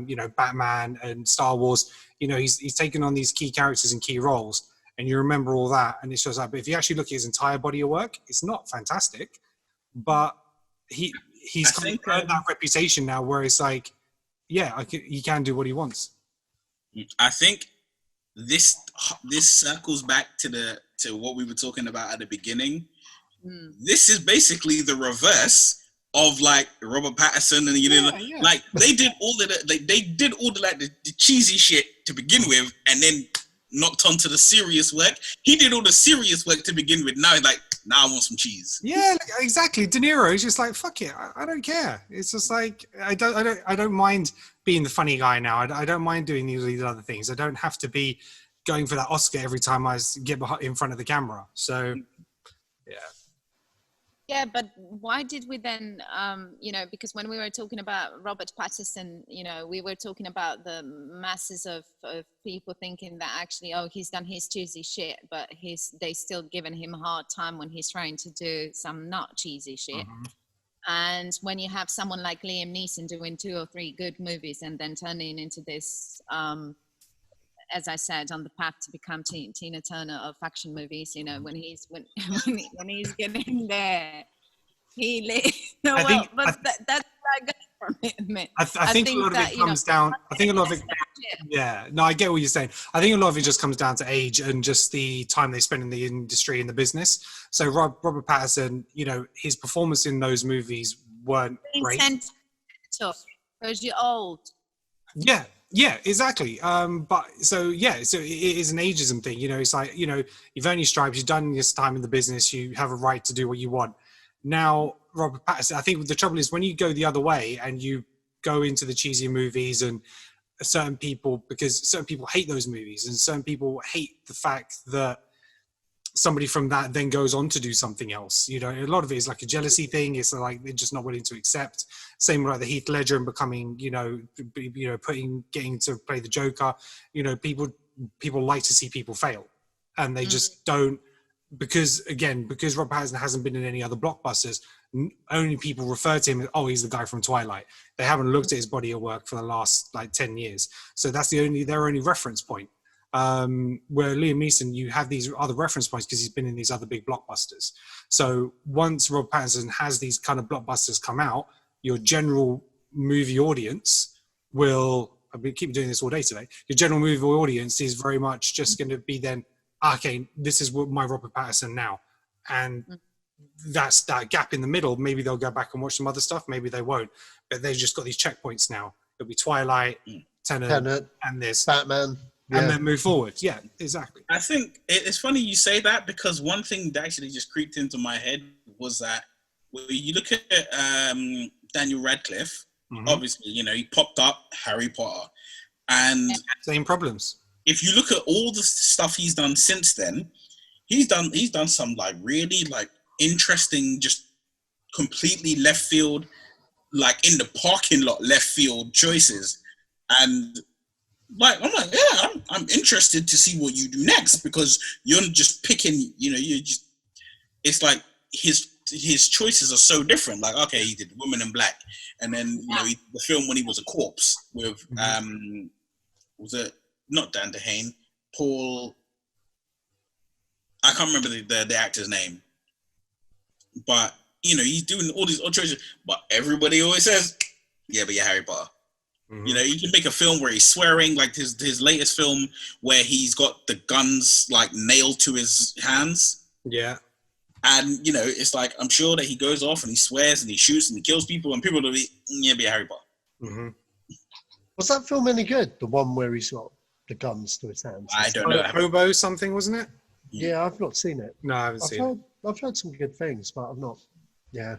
you know, Batman and Star Wars. You know, he's taken on these key characters and key roles, and you remember all that, and it shows up. But if you actually look at his entire body of work, it's not fantastic, but he's kind of earned that reputation now, where it's like, yeah, he can do what he wants. I think this circles back to what we were talking about at the beginning. This is basically the reverse of like Robert Pattinson, and you know, like they did all of the cheesy shit to begin with, and then knocked onto the serious work. He did all the serious work to begin with. Now I want some cheese. Yeah, exactly. De Niro is just like, fuck it, I don't care. It's just like I don't mind being the funny guy now. I don't mind doing these other things. I don't have to be going for that Oscar every time I get in front of the camera. So, yeah. Yeah, but why did we then, you know, because when we were talking about Robert Pattinson, you know, we were talking about the masses of people thinking that actually, oh, he's done his cheesy shit, but they still giving him a hard time when he's trying to do some not cheesy shit. And when you have someone like Liam Neeson doing 2 or 3 good movies and then turning into this, as I said, on the path to become Tina Turner of action movies, you know, when he's getting there, that's like I think a lot of it comes down. I think a lot of it. Yeah, no, I get what you're saying. I think a lot of it just comes down to age and just the time they spend in the industry and the business. So Robert Pattinson, you know, his performance in those movies weren't great. Because you're old. Yeah, exactly. But so it is an ageism thing. You know, it's like, you know, you've earned your stripes, you've done your time in the business, you have a right to do what you want. Now, Robert Pattinson, I think the trouble is when you go the other way and you go into the cheesy movies and certain people hate those movies and certain people hate the fact that somebody from that then goes on to do something else. You know, a lot of it is like a jealousy thing. It's like they're just not willing to accept. Same with like the Heath Ledger and becoming, getting to play the Joker. You know, people like to see people fail, and they just don't. Because Rob Pattinson hasn't been in any other blockbusters, only people refer to him as, oh, he's the guy from Twilight. They haven't looked at his body of work for the last 10 years. So that's their only reference point. Where Liam Neeson, you have these other reference points because he's been in these other big blockbusters. So once Rob Pattinson has these kind of blockbusters come out, your general movie audience will, I've been keep doing this all day today, your general movie audience is very much just going to be then, okay, this is my Robert Pattinson now. And that's that gap in the middle. Maybe they'll go back and watch some other stuff. Maybe they won't. But they've just got these checkpoints now. It'll be Twilight, Tenet, and this. Batman. And then move forward. Yeah, exactly. I think it's funny you say that because one thing that actually just creeped into my head was that when you look at Daniel Radcliffe, obviously, you know, he popped up Harry Potter. And same problems. If you look at all the stuff he's done since then, he's done some like really like interesting, just completely left field, like in the parking lot left field choices. And like I'm like, yeah, I'm interested to see what you do next because you're just picking, you know, it's like his choices are so different. Like, okay, he did Woman in Black, and then you know the film when he was a corpse with was it not Dan DeHaan, Paul? I can't remember the actor's name, but you know he's doing all these odd choices. But everybody always says, yeah, but you're Harry Potter. You know, you can make a film where he's swearing, like his latest film where he's got the guns like nailed to his hands. Yeah. And, you know, it's like, I'm sure that he goes off and he swears and he shoots and he kills people and people will be, yeah, be Harry Potter. Was that film any good? The one where he's got the guns to his hands? I don't know. Hobo something, wasn't it? Yeah, I've not seen it. No, I haven't seen it. I've heard some good things, but I've not. Yeah.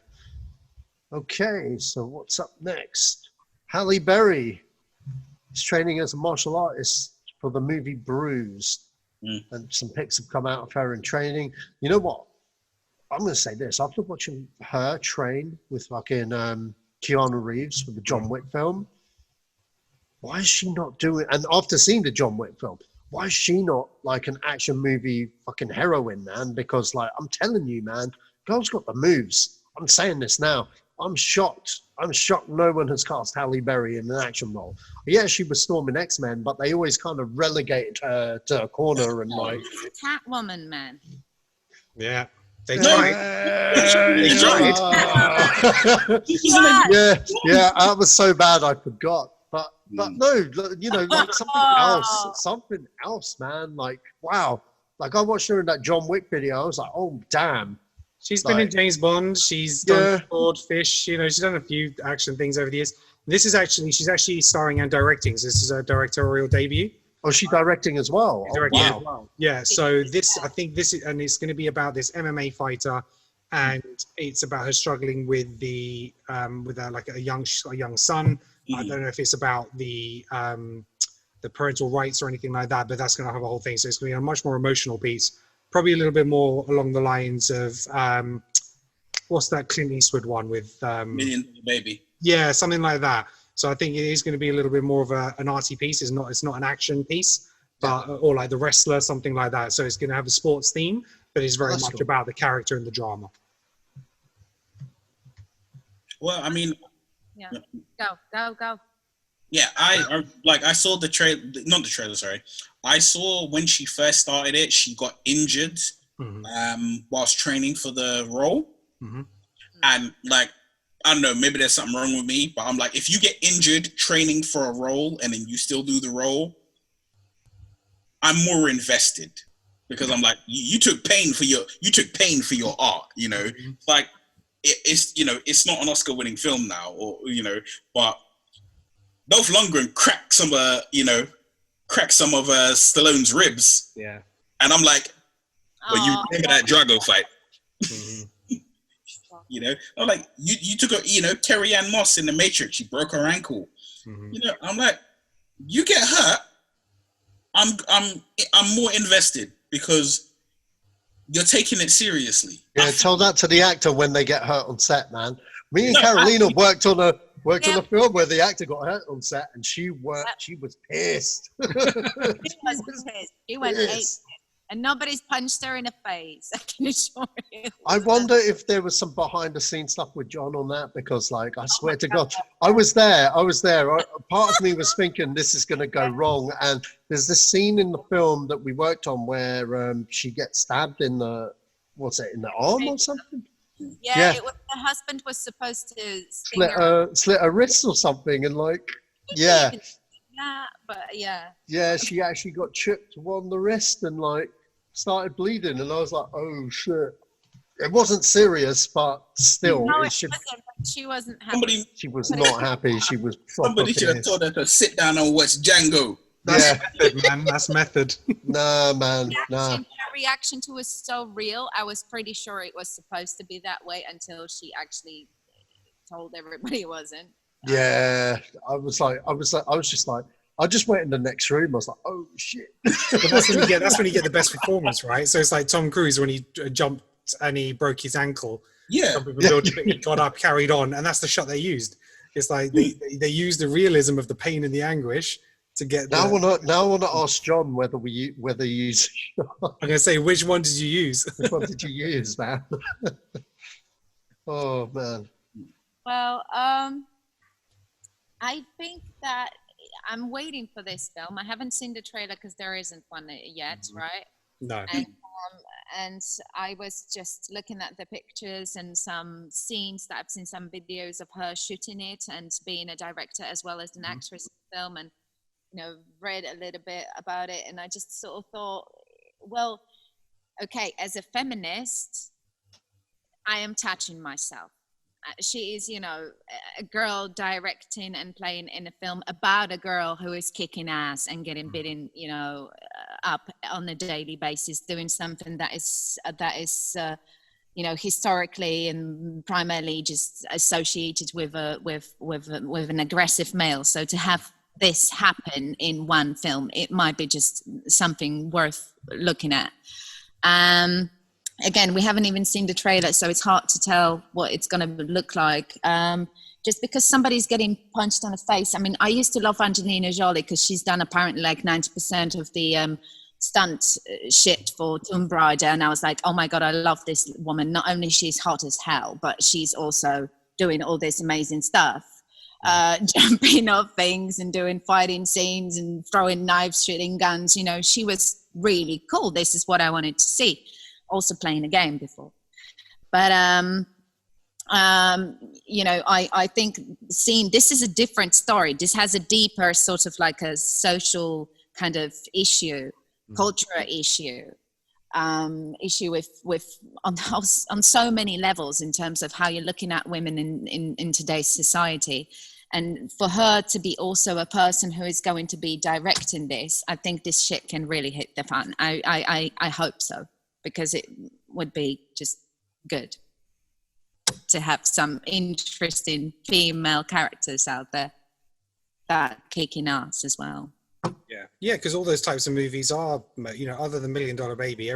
Okay, so what's up next? Halle Berry is training as a martial artist for the movie Bruised. And some pics have come out of her in training. You know what? I'm going to say this. After watching her train with fucking Keanu Reeves for the John Wick film, why is she not doing... And after seeing the John Wick film, why is she not like an action movie fucking heroine, man? Because like, I'm telling you, man, girl's got the moves. I'm saying this now. I'm shocked no one has cast Halle Berry in an action role. Yeah, she was Storm in X-Men, but they always kind of relegated her to a corner and like... Catwoman, man. Yeah. They tried. Yeah, that was so bad I forgot. But no, you know, like something else, man. Like, wow. Like I watched her in that John Wick video. I was like, oh, damn. She's been in James Bond. She's done Swordfish. You know, she's done a few action things over the years. She's actually starring and directing. So this is her directorial debut. Oh, she's directing as well. Wow. Yeah. So I think this is, and it's going to be about this MMA fighter, and it's about her struggling with with a young son. I don't know if it's about the parental rights or anything like that, but that's going to have a whole thing. So it's going to be a much more emotional piece. Probably a little bit more along the lines of what's that Clint Eastwood one with Million Dollar Baby? Yeah, something like that. So I think it is going to be a little bit more of an arty piece. It's not an action piece, but or like The Wrestler, something like that. So it's going to have a sports theme, but it's very much about the character and the drama. Well, I mean, Go. Yeah, I saw the trailer, not the trailer, sorry. I saw when she first started it, she got injured whilst training for the role. And like I don't know, maybe there's something wrong with me, but I'm like, if you get injured training for a role and then you still do the role, I'm more invested because I'm like, you took pain for your art, you know. Like it's you know, it's not an Oscar-winning film now, or you know, but Dolph Lundgren cracked some of Stallone's ribs. Yeah. And I'm like, well, you remember that Drago fight? You know, I'm like, you took Carrie Ann Moss in The Matrix. She broke her ankle. You know, I'm like, you get hurt, I'm more invested because you're taking it seriously. Yeah, tell that to the actor when they get hurt on set, man. Me and Karolina worked on a film where the actor got hurt on set, and she was pissed. She went pissed. And nobody's punched her in the face. I can assure you. I wonder if there was some behind the scenes stuff with John on that, because like, I swear to God, I was there. Part of me was thinking this is going to go wrong. And there's this scene in the film that we worked on where she gets stabbed in the arm or something? Yeah. It was, the husband was supposed to slit her wrist or something. And like, yeah. But yeah. Yeah, she actually got chipped on the wrist and like, started bleeding, and I was like, "Oh shit!" It wasn't serious, but still, no, it wasn't. She wasn't happy. She was not happy. She was. Somebody should have told her to sit down and watch Django. That's method, man. That's method. Nah, man. Nah. That reaction to was so real. I was pretty sure it was supposed to be that way until she actually told everybody it wasn't. Yeah, I was just like. I just went in the next room. I was like, "Oh shit!" But that's when you get the best performance, right? So it's like Tom Cruise when he jumped and he broke his ankle. Yeah, he got up, carried on, and that's the shot they used. It's like they used the realism of the pain and the anguish to get. Now I want to ask John whether you use. I'm gonna say, which one did you use? Which one did you use, man? Oh man. Well, I think that. I'm waiting for this film. I haven't seen the trailer because there isn't one yet, right? No. And I was just looking at the pictures and some scenes that I've seen some videos of her shooting it and being a director as well as an actress in the film, and read a little bit about it, and I just sort of thought, well, okay, as a feminist, I am touching myself. She is, a girl directing and playing in a film about a girl who is kicking ass and getting beaten, up on a daily basis, doing something that is, historically and primarily just associated with an aggressive male. So to have this happen in one film, it might be just something worth looking at. Again, we haven't even seen the trailer, so it's hard to tell what it's going to look like. Just because somebody's getting punched on the face. I mean, I used to love Angelina Jolie because she's done apparently like 90% of the stunt shit for Tomb Raider. And I was like, oh my God, I love this woman. Not only she's hot as hell, but she's also doing all this amazing stuff. Jumping off things and doing fighting scenes and throwing knives, shooting guns. She was really cool. This is what I wanted to see. Also playing a game before, but I think seeing this is a different story. This has a deeper sort of like a social kind of issue, cultural issue with on so many levels in terms of how you're looking at women in today's society. And for her to be also a person who is going to be directing this, I think this shit can really hit the fan. I hope so. Because it would be just good to have some interesting female characters out there that kicking ass as well. Yeah, because all those types of movies are, other than $1 Million Baby,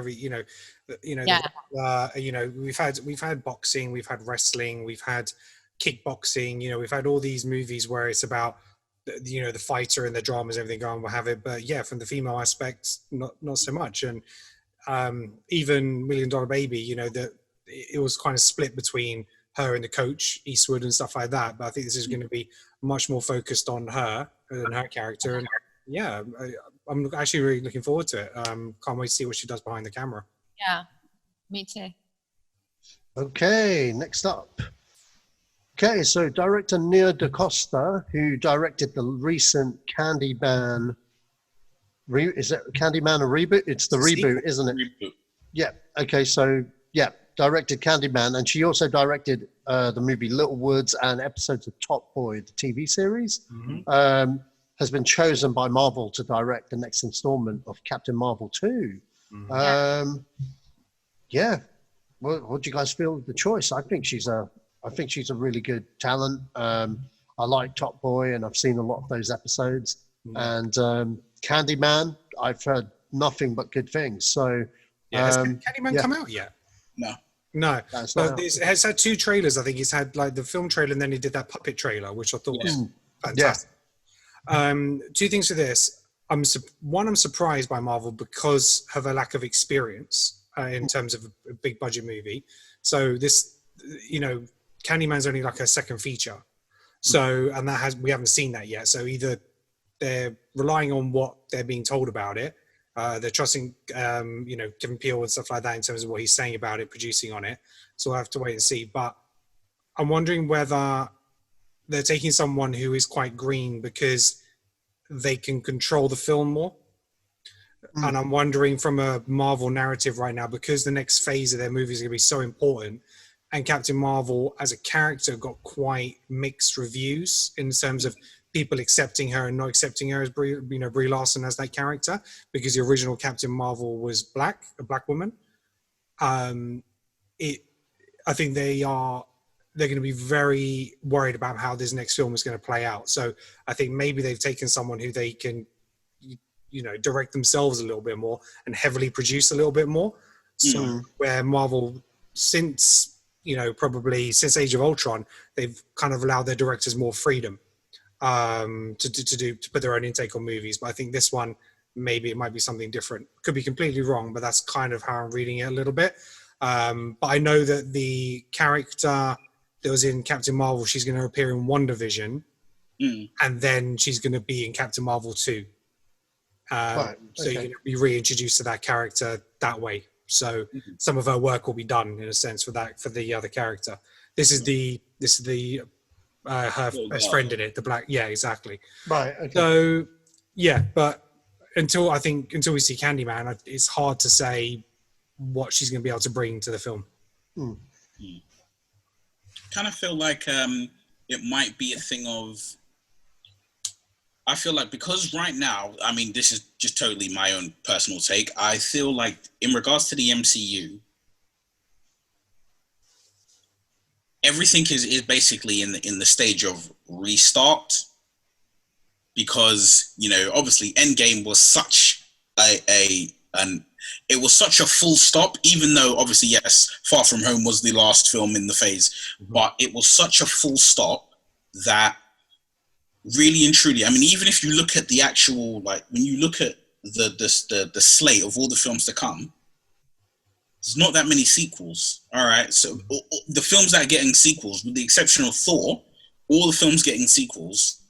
we've had boxing, we've had wrestling, we've had kickboxing, we've had all these movies where it's about the fighter and the dramas and everything going, we'll have it, but yeah, from the female aspect, not so much. And even $1 Million Baby, it was kind of split between her and the coach Eastwood and stuff like that. But I think this is going to be much more focused on her and her character. And yeah, I'm actually really looking forward to it. Can't wait to see what she does behind the camera. Yeah, me too. Okay, next up, Okay, so director Nia DaCosta, who directed the recent Candyman. Is it Candyman a reboot? It's the reboot, isn't it? Reboot. Yeah. Okay, so yeah, directed Candyman, and she also directed the movie Little Woods and episodes of Top Boy, the TV series. Has been chosen by Marvel to direct the next installment of Captain Marvel 2. Yeah. What do you guys feel of the choice? I think she's a really good talent. I like Top Boy, and I've seen a lot of those episodes. And Candyman, I've heard nothing but good things. So, has Candyman come out yet? No. So it has had 2 trailers. I think it's had like the film trailer, and then he did that puppet trailer, which I thought was fantastic. 2 things for this. I'm surprised by Marvel because of a lack of experience in terms of a big budget movie. So this, Candyman's only like a second feature. So, and we haven't seen that yet. So either they're relying on what they're being told about it. They're trusting, Kevin Peele and stuff like that in terms of what he's saying about it, producing on it. So we'll have to wait and see. But I'm wondering whether they're taking someone who is quite green because they can control the film more. And I'm wondering from a Marvel narrative right now, because the next phase of their movie is going to be so important, and Captain Marvel as a character got quite mixed reviews in terms of people accepting her and not accepting her as Brie Larson as that character, because the original Captain Marvel was a black woman. I think they're going to be very worried about how this next film is going to play out. So I think maybe they've taken someone who they can, direct themselves a little bit more and heavily produce a little bit more. So where Marvel, since Age of Ultron, they've kind of allowed their directors more freedom to put their own intake on movies. But I think this one, maybe it might be something different. Could be completely wrong, but that's kind of how I'm reading it a little bit. But I know that the character that was in Captain Marvel, she's going to appear in WandaVision, and then she's going to be in Captain Marvel 2. So you're going to be reintroduced to that character that way. So some of her work will be done in a sense for the other character. This is her best friend in it, the black. Yeah, exactly. Right. Okay. So yeah, but until we see Candyman, it's hard to say what she's going to be able to bring to the film. Kind of feel like it might be a thing of. I feel like because right now, I mean, this is just totally my own personal take. I feel like in regards to the MCU, everything is basically in the stage of restart, because obviously Endgame was such it was such a full stop, even though obviously yes, Far From Home was the last film in the phase, but it was such a full stop that really and truly, I mean, even if you look at the actual, like when you look at the slate of all the films to come, there's not that many sequels. All right, so the films that are getting sequels, with the exception of Thor, all the films getting sequels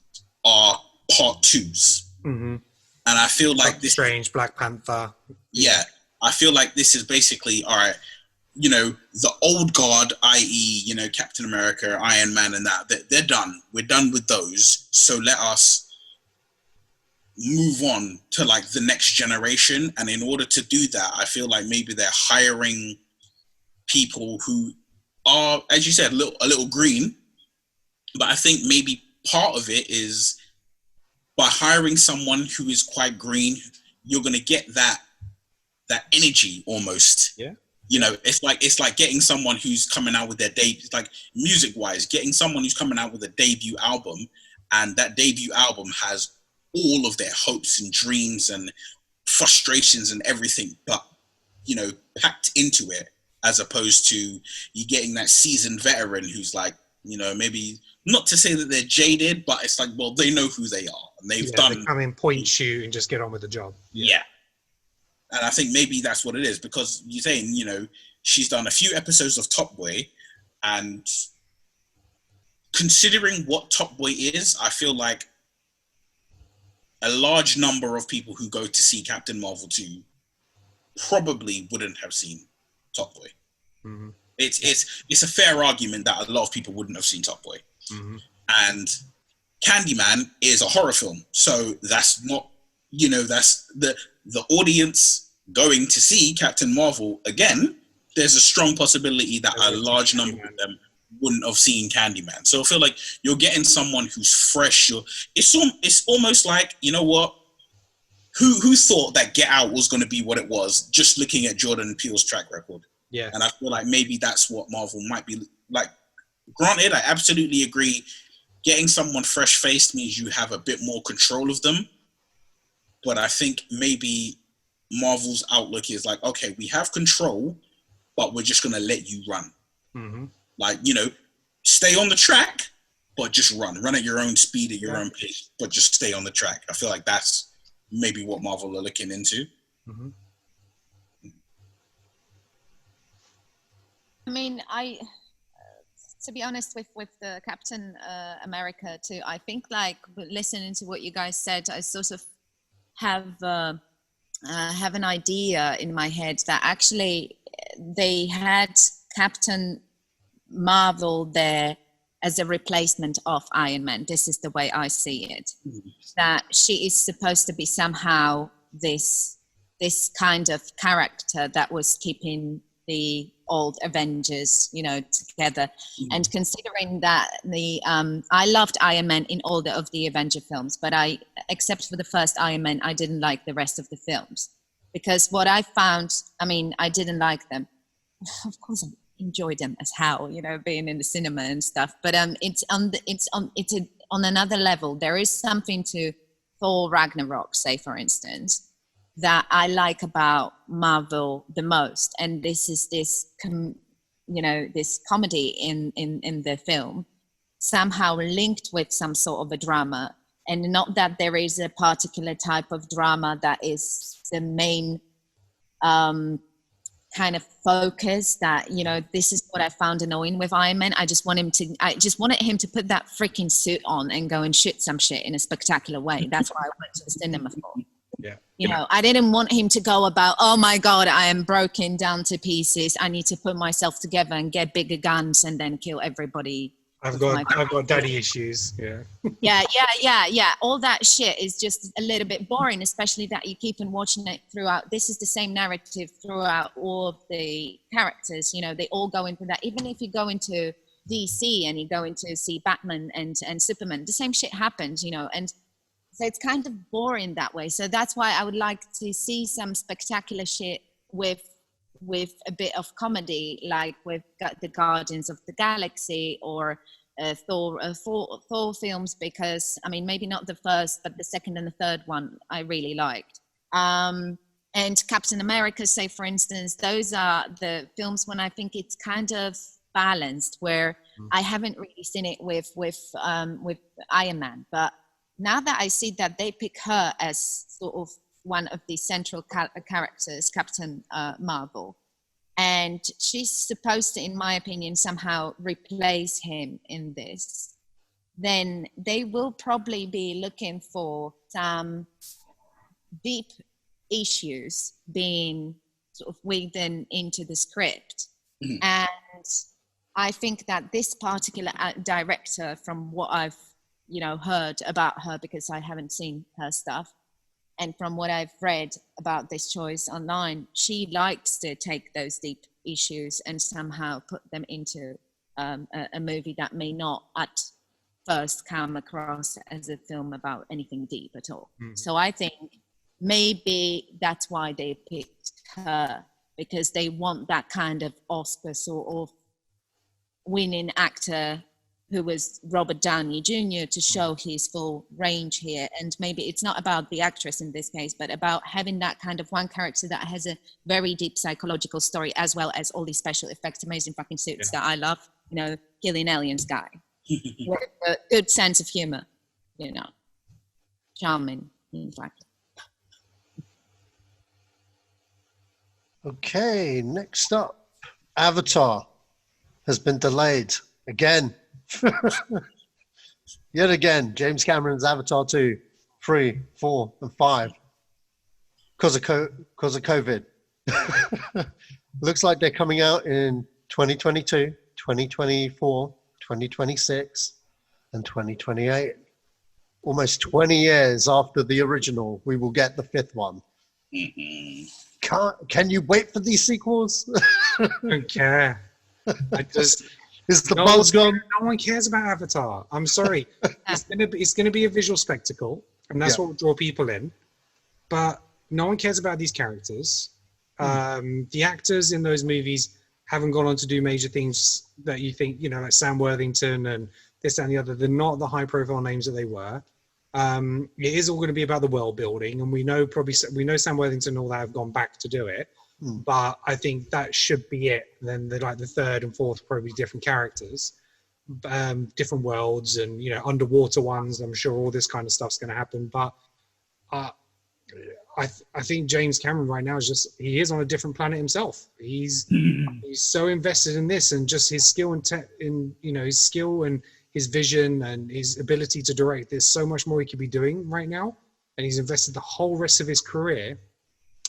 are part 2s. And I feel like this Strange, Black Panther. Yeah, I feel like this is basically all right. The old guard, i.e., Captain America, Iron Man, and that they're done. We're done with those. So let us move on to like the next generation. And in order to do that, I feel like maybe they're hiring people who are, as you said, a little green. But I think maybe part of it is by hiring someone who is quite green, you're going to get that energy almost. Yeah. It's like getting someone who's coming out with their debut, it's like music-wise, getting someone who's coming out with a debut album, and that debut album has all of their hopes and dreams and frustrations and everything, but packed into it, as opposed to you getting that seasoned veteran who's like, maybe not to say that they're jaded, but it's like, well, they know who they are and they've done. They come in, point, shoot, and just get on with the job. Yeah. And I think maybe that's what it is, because you're saying, she's done a few episodes of Top Boy, and considering what Top Boy is, I feel like a large number of people who go to see Captain Marvel 2 probably wouldn't have seen Top Boy. It's a fair argument that a lot of people wouldn't have seen Top Boy. Mm-hmm. And Candyman is a horror film, so that's not, that's the audience going to see Captain Marvel again. There's a strong possibility that a large number of them wouldn't have seen Candyman. So I feel like you're getting someone who's fresh. It's almost like, you know what? Who thought that Get Out was going to be what it was, just looking at Jordan Peele's track record? Yeah. And I feel like maybe that's what Marvel might be like. Granted, I absolutely agree. Getting someone fresh-faced means you have a bit more control of them. But I think maybe Marvel's outlook is like, okay, we have control, but we're just going to let you run. Mm-hmm. Like, stay on the track, but just run. Run at your own speed, at your own pace, but just stay on the track. I feel like that's maybe what Marvel are looking into. Mm-hmm. I mean, to be honest with the Captain America too, I think like listening to what you guys said, I sort of have an idea in my head that actually they had Captain Marvel there as a replacement of Iron Man. This is the way I see it. Mm-hmm. That she is supposed to be somehow this kind of character that was keeping the old Avengers, together. Mm-hmm. And considering that I loved Iron Man in all of the Avenger films, but except for the first Iron Man, I didn't like the rest of the films because what I found, I didn't like them. Of course, I enjoyed them as hell, being in the cinema and stuff. But it's on another level. There is something to Thor Ragnarok, say for instance, that I like about Marvel the most, and this is this comedy in the film, somehow linked with some sort of a drama, and not that there is a particular type of drama that is the main kind of focus. That this is what I found annoying with Iron Man. I just wanted him to put that freaking suit on and go and shoot some shit in a spectacular way. That's what I went to the cinema for. Yeah. I didn't want him to go about, oh my God, I am broken down to pieces. I need to put myself together and get bigger guns and then kill everybody. I've got daddy issues. Yeah. Yeah. All that shit is just a little bit boring, especially that you keep on watching it throughout. This is the same narrative throughout all of the characters. They all go into that. Even if you go into DC and you go into see Batman and Superman, the same shit happens, and so it's kind of boring that way. So that's why I would like to see some spectacular shit with a bit of comedy, like with the Guardians of the Galaxy or Thor films, because maybe not the first, but the second and the third one I really liked. And Captain America, say for instance, those are the films when I think it's kind of balanced, where I haven't really seen it with Iron Man, but now that I see that they pick her as sort of one of the central characters, Captain Marvel, and she's supposed to, in my opinion, somehow replace him in this, then they will probably be looking for some deep issues being sort of woven into the script. Mm-hmm. And I think that this particular director, from what I've heard about her, because I haven't seen her stuff, and from what I've read about this choice online, she likes to take those deep issues and somehow put them into a movie that may not at first come across as a film about anything deep at all. Mm-hmm. So I think maybe that's why they picked her, because they want that kind of Oscar sort of winning actor who was Robert Downey Jr. to show his full range here. And maybe it's not about the actress in this case, but about having that kind of one character that has a very deep psychological story, as well as all these special effects, amazing fucking suits that I love, killing aliens guy with a good sense of humor, charming, in fact. Okay, next up, Avatar has been delayed again. Yet again, James Cameron's Avatar 2, 3, 4, and 5 because of COVID. Looks like they're coming out in 2022, 2024, 2026, and 2028. Almost 20 years after the original, we will get the fifth one. Can you wait for these sequels? I don't care. Is the buzz gone? No one cares about Avatar. I'm sorry. It's gonna be a visual spectacle, and that's what will draw people in. But no one cares about these characters. The actors in those movies haven't gone on to do major things that you think, like Sam Worthington and this, that, and the other. They're not the high-profile names that they were. It is all going to be about the world building, and we know Sam Worthington and all that have gone back to do it. But I think that should be it. Then the third and fourth probably different characters, different worlds, and underwater ones. I'm sure all this kind of stuff's going to happen. But I think James Cameron right now he is on a different planet himself. He's so invested in this, and just his skill his skill and his vision and his ability to direct. There's so much more he could be doing right now, and he's invested the whole rest of his career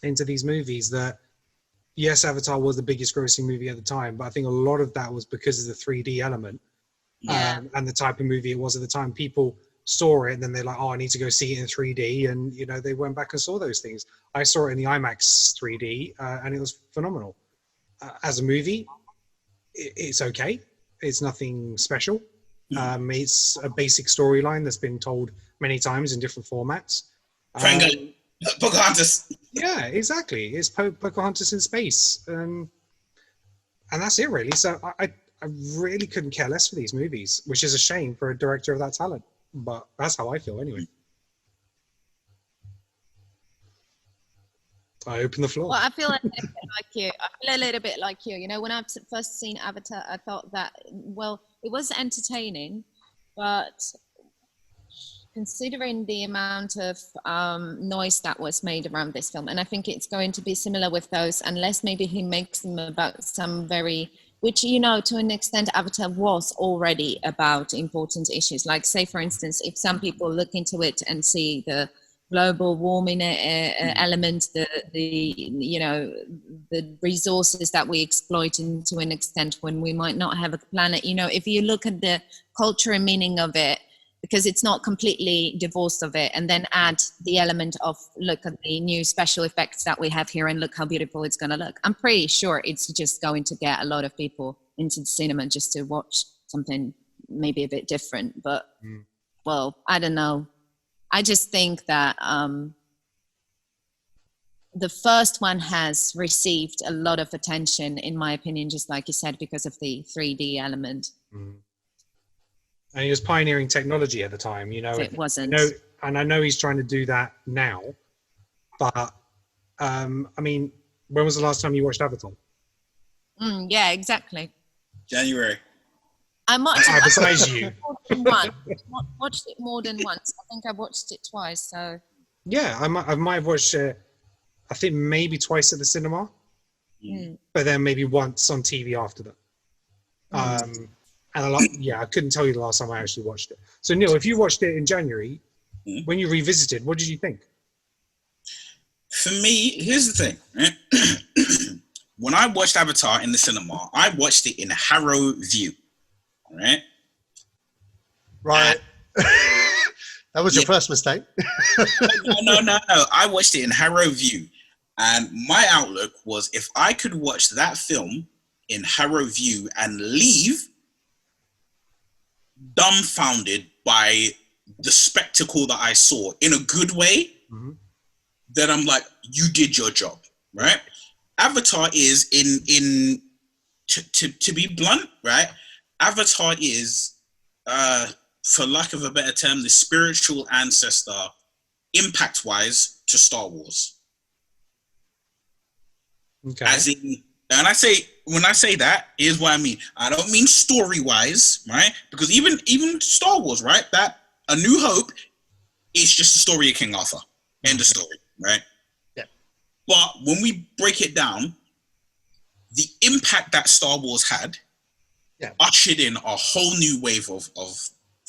into these movies. That yes, Avatar was the biggest grossing movie at the time, but I think a lot of that was because of the 3D element and the type of movie it was at the time. People saw it and then they're like, oh, I need to go see it in 3D, and they went back and saw those things. I saw it in the IMAX 3D and it was phenomenal. As a movie, it's okay. It's nothing special. It's a basic storyline that's been told many times in different formats. Pocahontas. Yeah, exactly. It's Pocahontas in space, and that's it really. So I really couldn't care less for these movies, which is a shame for a director of that talent. But that's how I feel anyway. I open the floor. Well, I feel a little bit like you. I feel a little bit like you. When I've first seen Avatar, I thought that, it was entertaining, but considering the amount of noise that was made around this film, and I think it's going to be similar with those, unless maybe he makes them about some very, which, to an extent, Avatar was already about important issues. Like, say, for instance, if some people look into it and see the global warming element, the resources that we exploit to an extent when we might not have a planet. If you look at the culture and meaning of it, because it's not completely divorced of it, and then add the element of, look at the new special effects that we have here and look how beautiful it's going to look. I'm pretty sure it's just going to get a lot of people into the cinema just to watch something maybe a bit different. But, well, I don't know. I just think that the first one has received a lot of attention, in my opinion, just like you said, because of the 3D element. And he was pioneering technology at the time, It wasn't. And I know he's trying to do that now. But, when was the last time you watched Avatar? Yeah, exactly. January. I might besides you. Watched it more than once. I think I watched it twice. So yeah, I might have watched it. I think maybe twice at the cinema, but then maybe once on TV after that. And I couldn't tell you the last time I actually watched it. So Neil, if you watched it in January, when you revisited, what did you think? For me, here's the thing. Right? When I watched Avatar in the cinema, I watched it in Harrow View. Right. That was your first mistake. No. I watched it in Harrow View. And my outlook was, if I could watch that film in Harrow View and leave dumbfounded by the spectacle that I saw in a good way, then I'm like, you did your job, right? Avatar is to be blunt, right? Avatar is, for lack of a better term, the spiritual ancestor, impact-wise, to Star Wars. Okay. As in, and when I say that, here's what I mean. I don't mean story-wise, right? Because even Star Wars, right? That A New Hope is just the story of King Arthur. End of story, right? Yeah. But when we break it down, the impact that Star Wars had ushered in a whole new wave of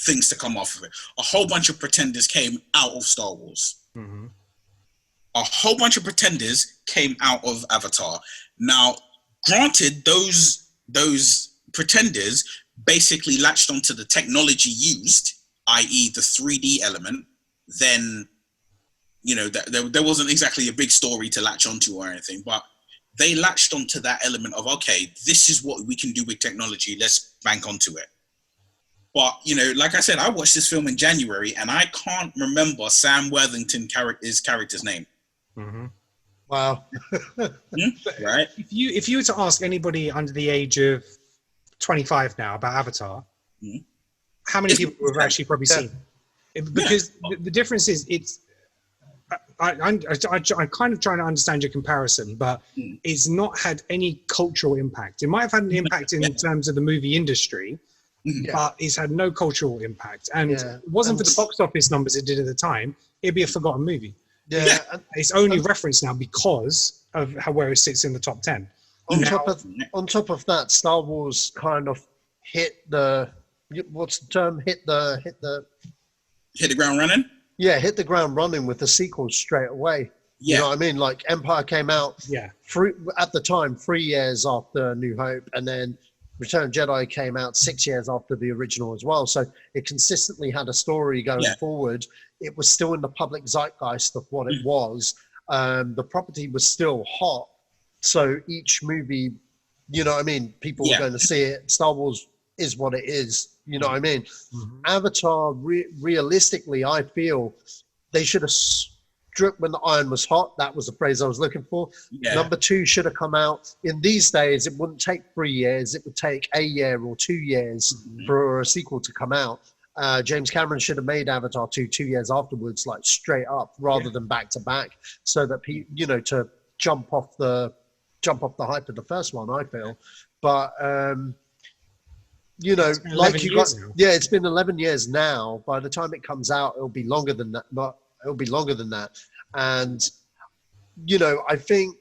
things to come off of it. A whole bunch of pretenders came out of Star Wars. A whole bunch of pretenders came out of Avatar. Now, granted, those those pretenders basically latched onto the technology used, i.e. the 3D element, then, you know, there wasn't exactly a big story to latch onto or anything, but they latched onto that element of, okay, this is what we can do with technology, let's bank onto it. But, you know, like I said, I watched this film in January and I can't remember Sam Worthington's character's name. Mm-hmm. Wow. Right? If you were to ask anybody under the age of 25 now about Avatar, how many people have actually probably seen it? Because the difference is, it's I'm kind of trying to understand your comparison, but it's not had any cultural impact. It might have had an impact in terms of the movie industry, but it's had no cultural impact. And if it wasn't for the box office numbers it did at the time, it'd be a forgotten movie. Yeah, it's only referenced now because of where it sits in the top 10. On top of that, Star Wars kind of hit the what's the term? Hit the ground running. Yeah, hit the ground running with the sequels straight away. Yeah. You know what I mean? Like Empire came out at the time 3 years after New Hope, and then Return of Jedi came out 6 years after the original as well. So it consistently had a story going forward. It was still in the public zeitgeist of what it was. The property was still hot. So each movie, you know what I mean? People were going to see it. Star Wars is what it is. You know what I mean? Avatar, realistically, I feel they should have stripped when the iron was hot. That was the phrase I was looking for. Number 2 should have come out. In these days, it wouldn't take 3 years. It would take a year or 2 years for a sequel to come out. James Cameron should have made Avatar 2 years afterwards, like straight up, rather than back to back, so that you know, to jump off the hype of the first one, I feel. But you know, like you got, it's been 11 years now. By the time it comes out, it'll be longer than that. It'll be longer than that. And you know, I think,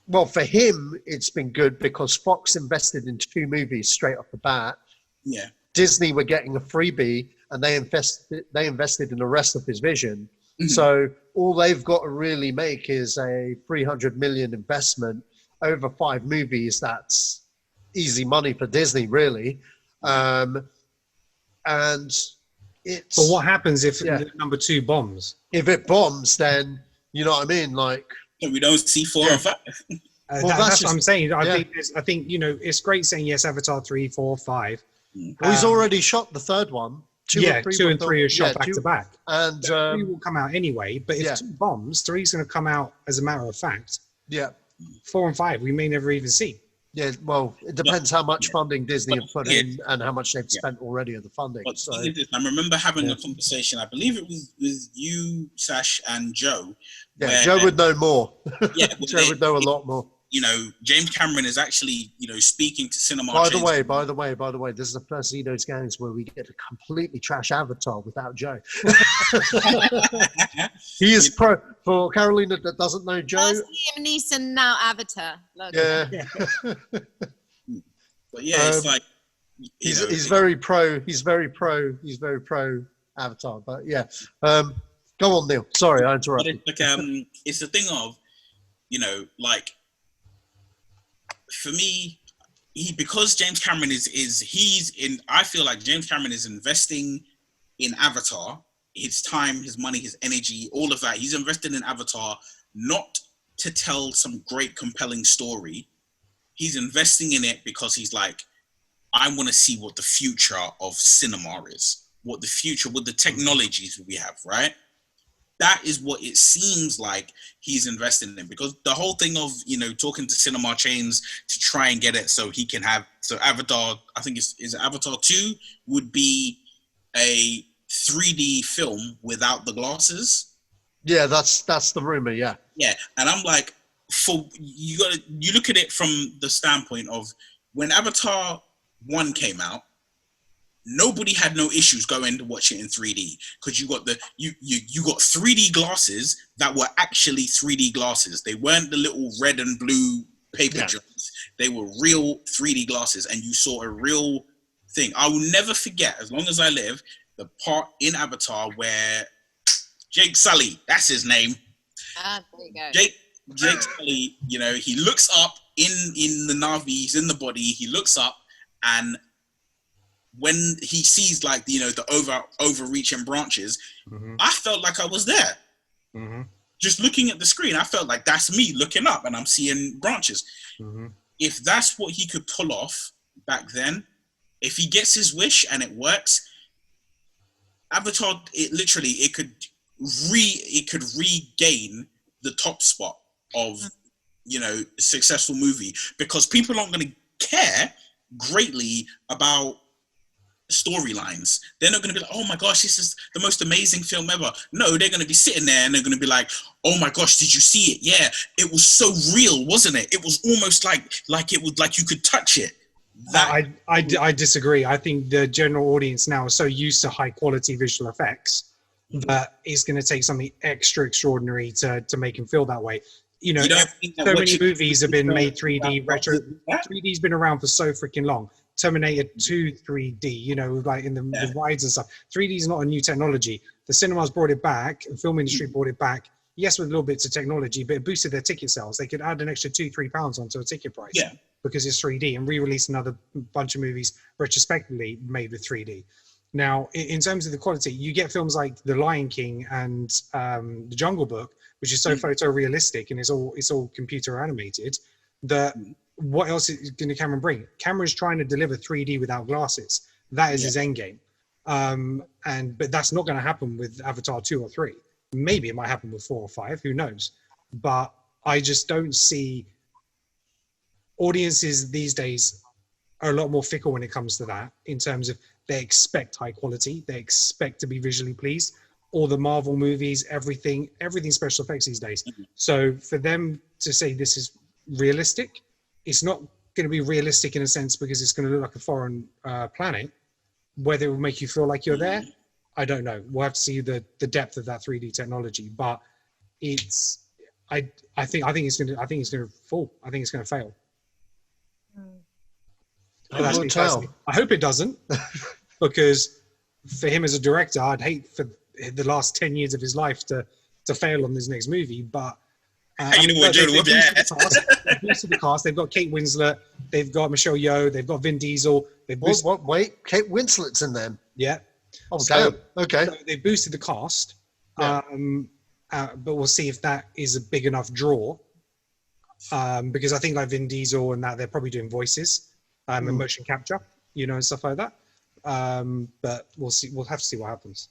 well, for him, it's been good because Fox invested in 2 movies straight off the bat. Yeah. Disney were getting a freebie, and they invested in the rest of his vision. So all they've got to really make is a $300 million investment over 5 movies. That's easy money for Disney, really. And it's. But what happens if number 2 bombs? If it bombs, then you know what I mean. Like we don't see 4 or 5. Well, that's what I'm saying. I think you know, it's great saying yes, Avatar 3, 4, 5. Well, he's already shot the 3rd one. 2 and 3 are shot back to back, and 3 will come out anyway. But if 2 bombs, 3 is going to come out as a matter of fact. Yeah, 4 and 5 we may never even see. Yeah, well, it depends how much funding Disney have put in and how much they've spent already on the funding. But so I remember having a conversation. I believe it was with you, Sash, and Joe. Yeah, Joe would know more. Yeah, Joe would know a lot more. You know, James Cameron is actually, you know, speaking to cinema. By the way, this is the first Zedos Gangs where we get to completely trash Avatar without Joe. He is pro. For Karolina that doesn't know Joe. Liam Neeson, now Avatar. Yeah. But yeah, it's like he's very pro. He's very pro Avatar. But yeah, go on, Neil. Sorry, I interrupted. But it's the thing of, you know, like. For me, because James Cameron I feel like James Cameron is investing in Avatar, his time, his money, his energy, all of that. He's invested in Avatar not to tell some great compelling story. He's investing in it because he's like, I want to see what the future of cinema is, what the technologies we have, right? That is what it seems like he's investing in, because the whole thing of, you know, talking to cinema chains to try and get it so he can have, so Avatar, I think is Avatar 2 would be a 3D film without the glasses. Yeah, that's the rumor. Yeah. Yeah. And I'm like, you look at it from the standpoint of when Avatar 1 came out, nobody had no issues going to watch it in 3D because you got you got 3D glasses that were actually 3D glasses. They weren't the little red and blue paper jars. They were real 3D glasses, and you saw a real thing. I will never forget, as long as I live, the part in Avatar where Jake Sully, that's his name. There you go. Jake Sully, you know, he looks up in the Na'vi, he's in the body. He looks up, and when he sees like the overreaching branches, I felt like I was there. Just looking at the screen, I felt like that's me looking up, and I'm seeing branches. If that's what he could pull off back then, if he gets his wish and it works, Avatar, it could regain the top spot of successful movie, because people aren't going to care greatly about storylines. They're not going to be like, oh my gosh, this is the most amazing film ever. No, they're going to be sitting there and they're going to be like, oh my gosh, did you see it? Yeah, it was so real, wasn't it? It was almost like it was like you could touch it. I disagree. I think the general audience now is so used to high quality visual effects that it's going to take something extra extraordinary to make him feel that way. So many movies have been made 3D retro. 3D's been around for so freaking long. Terminator 2 3D, like in the wides and stuff. 3D is not a new technology. The cinemas brought it back, the film industry brought it back. Yes, with little bits of technology, but it boosted their ticket sales. They could add an extra £2-3 onto a ticket price because it's 3D, and re-release another bunch of movies retrospectively made with 3D. Now, in terms of the quality, you get films like The Lion King and The Jungle Book, which is so photorealistic and it's all computer animated. That what else is going to Cameron bring? Cameron's trying to deliver 3D without glasses. That is his end game. But that's not going to happen with Avatar 2 or 3. Maybe it might happen with 4 or 5. Who knows? But I just don't see audiences these days are a lot more fickle when it comes to that, in terms of they expect high quality, they expect to be visually pleased. All the Marvel movies, everything special effects these days. So for them to say this is realistic, it's not going to be realistic in a sense because it's going to look like a foreign planet. Whether it will make you feel like you're there, I don't know. We'll have to see the depth of that 3D technology. But I think it's going to fall. I think it's going to fail. I hope it doesn't, because for him as a director, I'd hate for the last 10 years of his life to fail on this next movie. But they've boosted the cast. They've got Kate Winslet, they've got Michelle Yeoh, they've got Vin Diesel. Wait, Kate Winslet's in them? Yeah. Oh, damn. Okay. So they've boosted the cast, but we'll see if that is a big enough draw. Because I think like Vin Diesel and that, they're probably doing voices and motion capture, and stuff like that. But we'll see. We'll have to see what happens.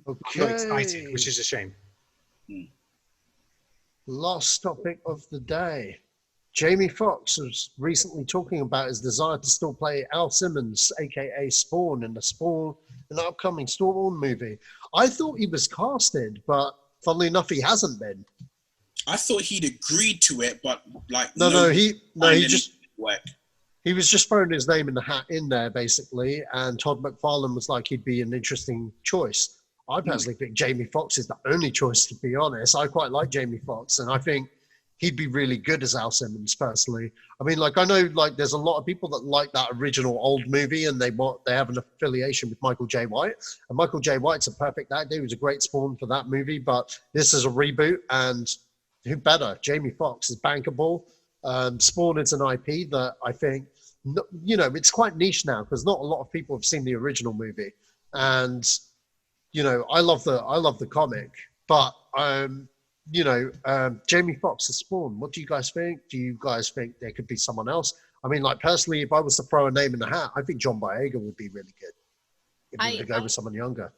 Okay. I'm not excited, which is a shame. Last topic of the day. Jamie Foxx was recently talking about his desire to still play Al Simmons, aka Spawn, in the upcoming Spawn movie. I thought he was casted, but funnily enough, he hasn't been. I thought he'd agreed to it, but he was just throwing his name in the hat in there, basically, and Todd McFarlane was like he'd be an interesting choice. I personally think Jamie Foxx is the only choice, to be honest. I quite like Jamie Foxx, and I think he'd be really good as Al Simmons, personally. I mean, I know, there's a lot of people that like that original old movie, and they have an affiliation with Michael J. White. And Michael J. White's a perfect actor. He was a great Spawn for that movie, but this is a reboot, and who better? Jamie Foxx is bankable. Spawn is an IP that I think, it's quite niche now because not a lot of people have seen the original movie. And, I love the comic, but, Jamie Foxx is Spawn. What do you guys think? Do you guys think there could be someone else? I mean, personally, if I was to throw a name in the hat, I think John Boyega would be really good. If we were to go with someone younger.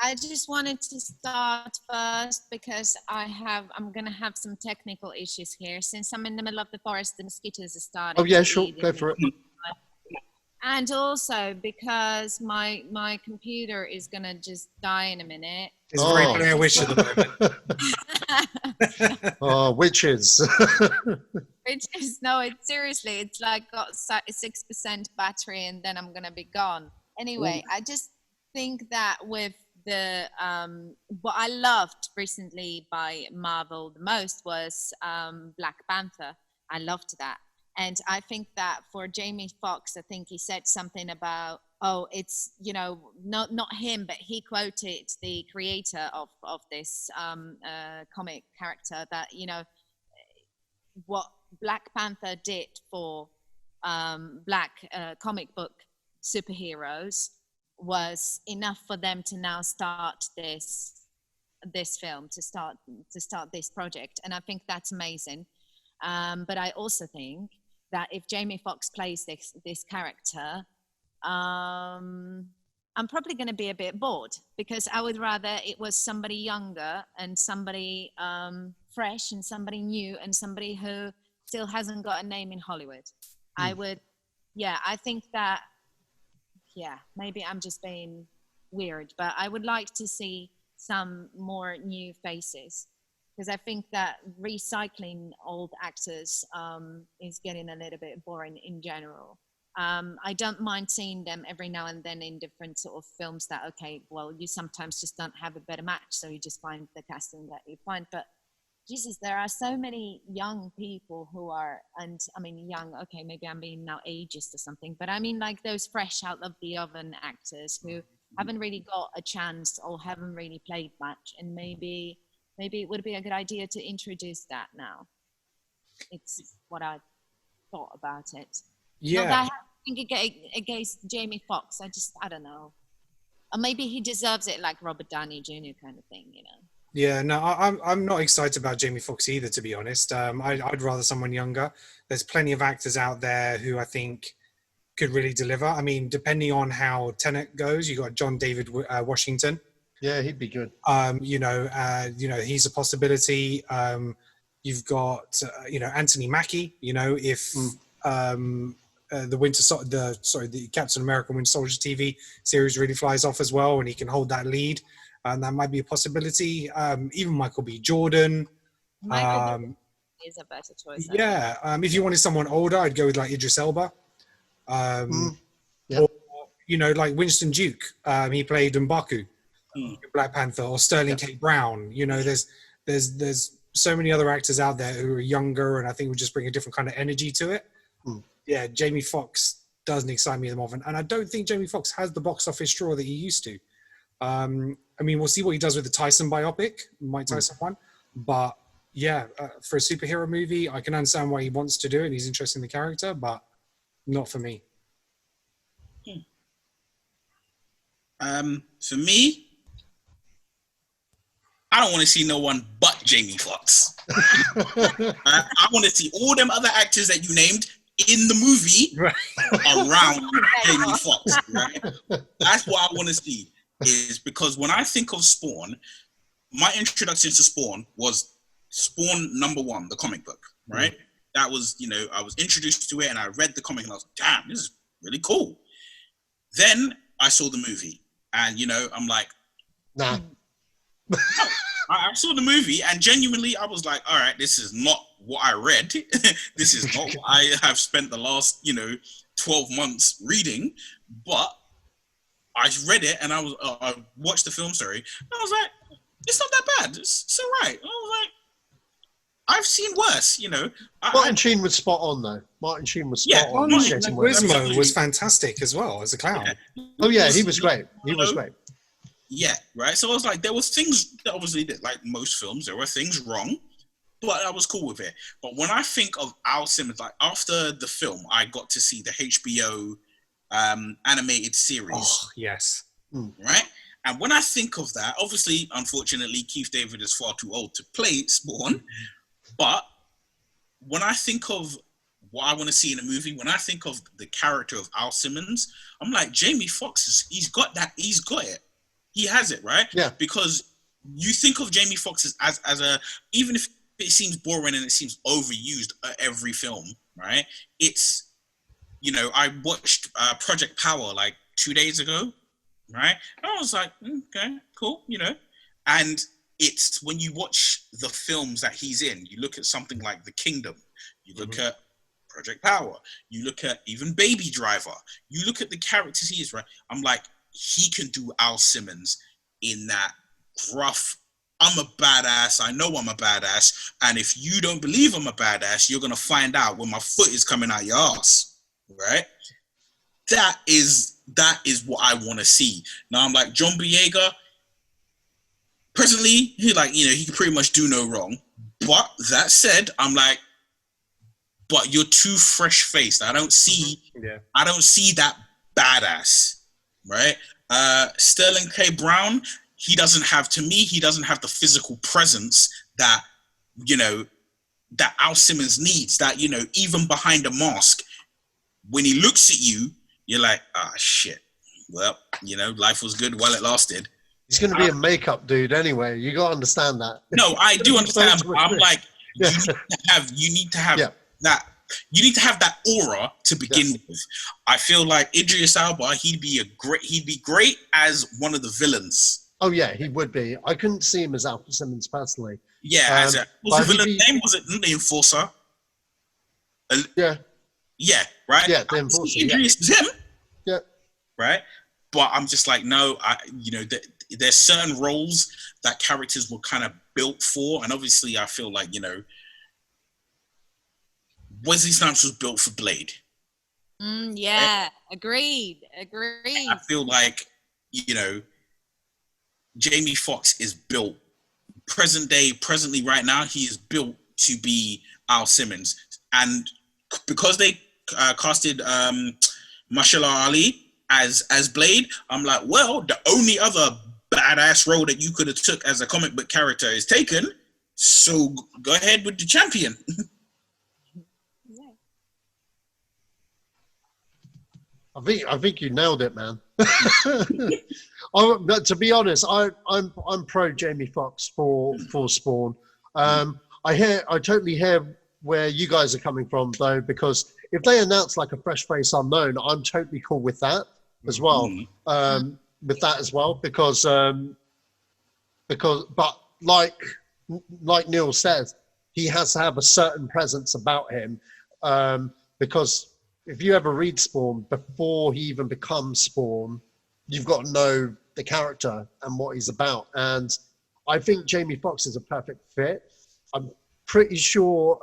I just wanted to start first because I'm going to have some technical issues here. Since I'm in the middle of the forest, the mosquitoes are starting. Oh, yeah, sure. Go for it. And also because my computer is going to just die in a minute. It's very Blair Witch at the moment. Oh, witches. Witches. No, seriously, it's like got 6% battery and then I'm going to be gone. Anyway, I just think that with the what I loved recently by Marvel the most was Black Panther. I loved that. And I think that for Jamie Foxx, I think he said something about, it's, not him, but he quoted the creator of this comic character that, what Black Panther did for black comic book superheroes was enough for them to now start this film, to start this project, and I think that's amazing. But I also think that if Jamie Foxx plays this character, I'm probably going to be a bit bored, because I would rather it was somebody younger and somebody fresh and somebody new and somebody who still hasn't got a name in Hollywood. I think that, maybe I'm just being weird, but I would like to see some more new faces, because I think that recycling old actors is getting a little bit boring in general. I don't mind seeing them every now and then in different sort of films that, okay, well, you sometimes just don't have a better match, so you just find the casting that you find. But Jesus, there are so many young people who are, and I mean young, okay, maybe I'm being now ageist or something, but I mean like those fresh out of the oven actors who haven't really got a chance or haven't really played much, and maybe it would be a good idea to introduce that now. It's what I thought about it. Yeah. Not that I have anything against Jamie Foxx. I don't know. Or maybe he deserves it like Robert Downey Jr. kind of thing, you know? Yeah, no, I'm not excited about Jamie Foxx either, to be honest. I'd rather someone younger. There's plenty of actors out there who I think could really deliver. I mean, depending on how Tenet goes, you got John David Washington. Yeah, he'd be good. He's a possibility. You've got Anthony Mackie. If the Captain America Winter Soldier TV series really flies off as well, and he can hold that lead, and that might be a possibility. Even Michael B. Jordan. Michael B. is a better choice. Yeah, if you wanted someone older, I'd go with like Idris Elba. Or like Winston Duke. He played M'Baku in Black Panther, or Sterling K. Brown. There's so many other actors out there who are younger, and I think would just bring a different kind of energy to it. Yeah, Jamie Foxx doesn't excite me as often, and I don't think Jamie Foxx has the box office draw that he used to. I mean, we'll see what he does with the Tyson biopic, Mike Tyson one, but yeah, for a superhero movie, I can understand why he wants to do it, and he's interested in the character, but not for me. For me, I don't want to see no one but Jamie Foxx. I want to see all them other actors that you named in the movie around Jamie Foxx. Right? That's what I want to see. Is because when I think of Spawn, my introduction to Spawn was Spawn #1, the comic book. Right? That was, I was introduced to it, and I read the comic, and I was, damn, this is really cool. Then I saw the movie, and I'm like, nah. I saw the movie, and genuinely, I was like, all right, this is not what I read. This is not what I have spent the last, 12 months reading. But I read it, and I watched the film, and I was like, it's not that bad. It's all right. And I was like, I've seen worse, Martin Sheen was spot on, though. Martin Sheen was spot on. Gizmo was fantastic as well as a clown. Yeah. Oh yeah, he was great. He was great. Yeah, right. So I was like, there was things that obviously, like most films, there were things wrong, but I was cool with it. But when I think of Al Simmons, like after the film, I got to see the HBO animated series. Oh, yes. Right? And when I think of that, obviously, unfortunately, Keith David is far too old to play Spawn. But when I think of what I want to see in a movie, when I think of the character of Al Simmons, I'm like, Jamie Foxx, he's got it. He has it, right? Yeah. Because you think of Jamie Foxx as a, even if it seems boring and it seems overused at every film, right? It's, I watched Project Power like 2 days ago, right? And I was like, okay, cool, And it's when you watch the films that he's in, you look at something like The Kingdom, you look at Project Power, you look at even Baby Driver, you look at the characters he is, right? I'm like, he can do Al Simmons in that gruff, I'm a badass, I know I'm a badass, and if you don't believe I'm a badass, you're going to find out when my foot is coming out your ass, right? That is what I want to see. Now I'm like, John Boyega, presently, he can pretty much do no wrong. But that said, I'm like, but you're too fresh faced. I don't see that badass, right? Sterling K. Brown, he doesn't have the physical presence that, you know, that Al Simmons needs. That, you know, even behind a mask, when he looks at you, you're like, ah, shit. Well, you know, life was good while it lasted. He's going to be a makeup dude anyway. You got to understand that. No, I do understand. But I'm like, you need to have that. You need to have that aura to begin with. I feel like Idris Alba, he'd be great as one of the villains. Oh yeah, he would be. I couldn't see him as Al Simmons personally. Yeah, what was the villain name? Was it the Enforcer? Yeah, right? Yeah, the Enforcer. Idris is him. Yeah. Right? But I'm just like, no, there's certain roles that characters were kind of built for. And obviously I feel like, you know, Wesley Snipes was built for Blade. Yeah, agreed. I feel like, you know, Jamie Foxx is built presently right now, he is built to be Al Simmons. And because they casted Mahershala Ali as Blade, I'm like, well, the only other badass role that you could have took as a comic book character is taken, so go ahead with the champion. I think you nailed it, man. To be honest, I'm pro Jamie Foxx for Spawn. I totally hear where you guys are coming from though, because if they announce like a fresh face unknown, I'm totally cool with that as well. Because like Neil says, he has to have a certain presence about him, because if you ever read Spawn, before he even becomes Spawn, you've got to know the character and what he's about. And I think Jamie Foxx is a perfect fit. I'm pretty sure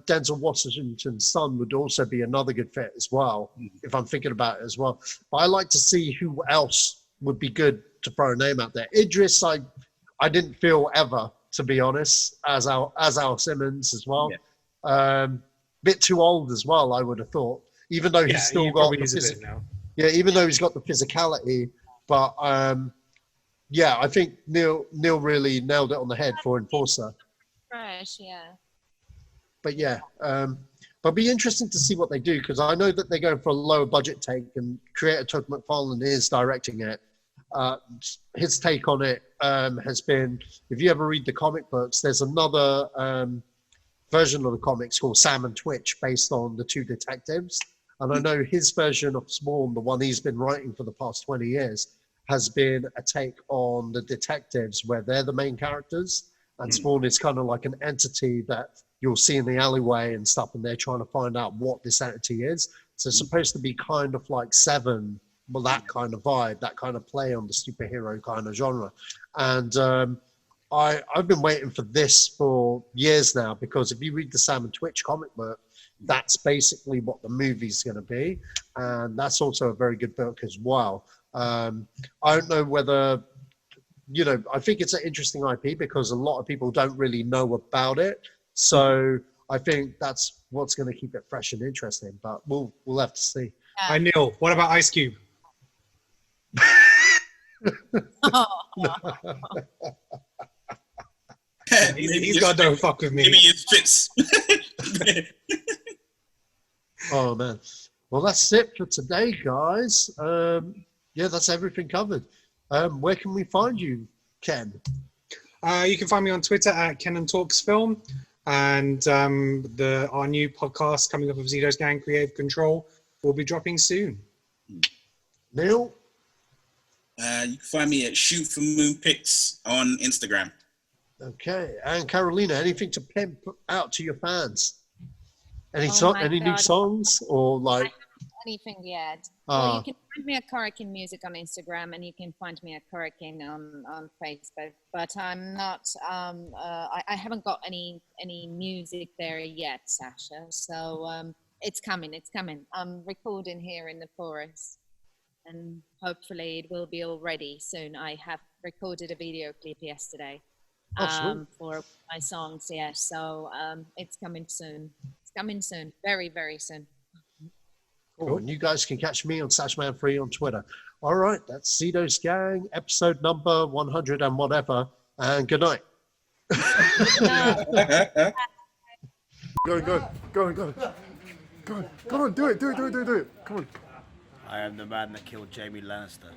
Denzel Washington's son would also be another good fit as well, if I'm thinking about it as well. But I like to see who else would be good to throw a name out there. Idris, I didn't feel ever, to be honest, as Al Simmons as well. Bit too old as well, I would have thought. Even though he's still got even though he's got the physicality, but I think Neil really nailed it on the head for Enforcer. Fresh, yeah. But but be interesting to see what they do, because I know that they're going for a lower budget take, and creator Todd McFarlane is directing it. His take on it has been, if you ever read the comic books, there's another version of the comics called Sam and Twitch, based on the two detectives. And I know his version of Spawn, the one he's been writing for the past 20 years, has been a take on the detectives where they're the main characters. And Spawn is kind of like an entity that you'll see in the alleyway and stuff, and they're trying to find out what this entity is. So it's supposed to be kind of like Seven, well, that kind of vibe, that kind of play on the superhero kind of genre. And I've been waiting for this for years now, because if you read the Sam and Twitch comic book, that's basically what the movie's going to be. And that's also a very good book as well. I don't know whether, you know, I think it's an interesting IP because a lot of people don't really know about it. So I think that's what's going to keep it fresh and interesting, but we'll have to see. Hi, Neil. What about Ice Cube? He's got no fuck with me. Maybe it fits. Oh man, well that's it for today, guys. That's everything covered. Where can we find you, Ken? You can find me on Twitter at Kenan Talks Film, and our new podcast coming up of Zedos Gang Creative Control will be dropping soon. Neil? You can find me at Shoot for Moon Pics on Instagram. Okay, and Karolina, anything to pimp out to your fans? Any new songs or like? Anything yet? Well, you can find me at Karakin Music on Instagram, and you can find me at Karakin on Facebook. But I'm not. I haven't got any music there yet, Sacha. So it's coming. It's coming. I'm recording here in the forest, and hopefully it will be all ready soon. I have recorded a video clip yesterday for my songs. Yeah, so it's coming soon. It's coming soon. Very, very soon. Cool. And you guys can catch me on SashMan3 on Twitter. All right, that's Zedos Gang, episode number 100 and whatever. And good night. Go on, do it. Come on. I am the man that killed Jamie Lannister.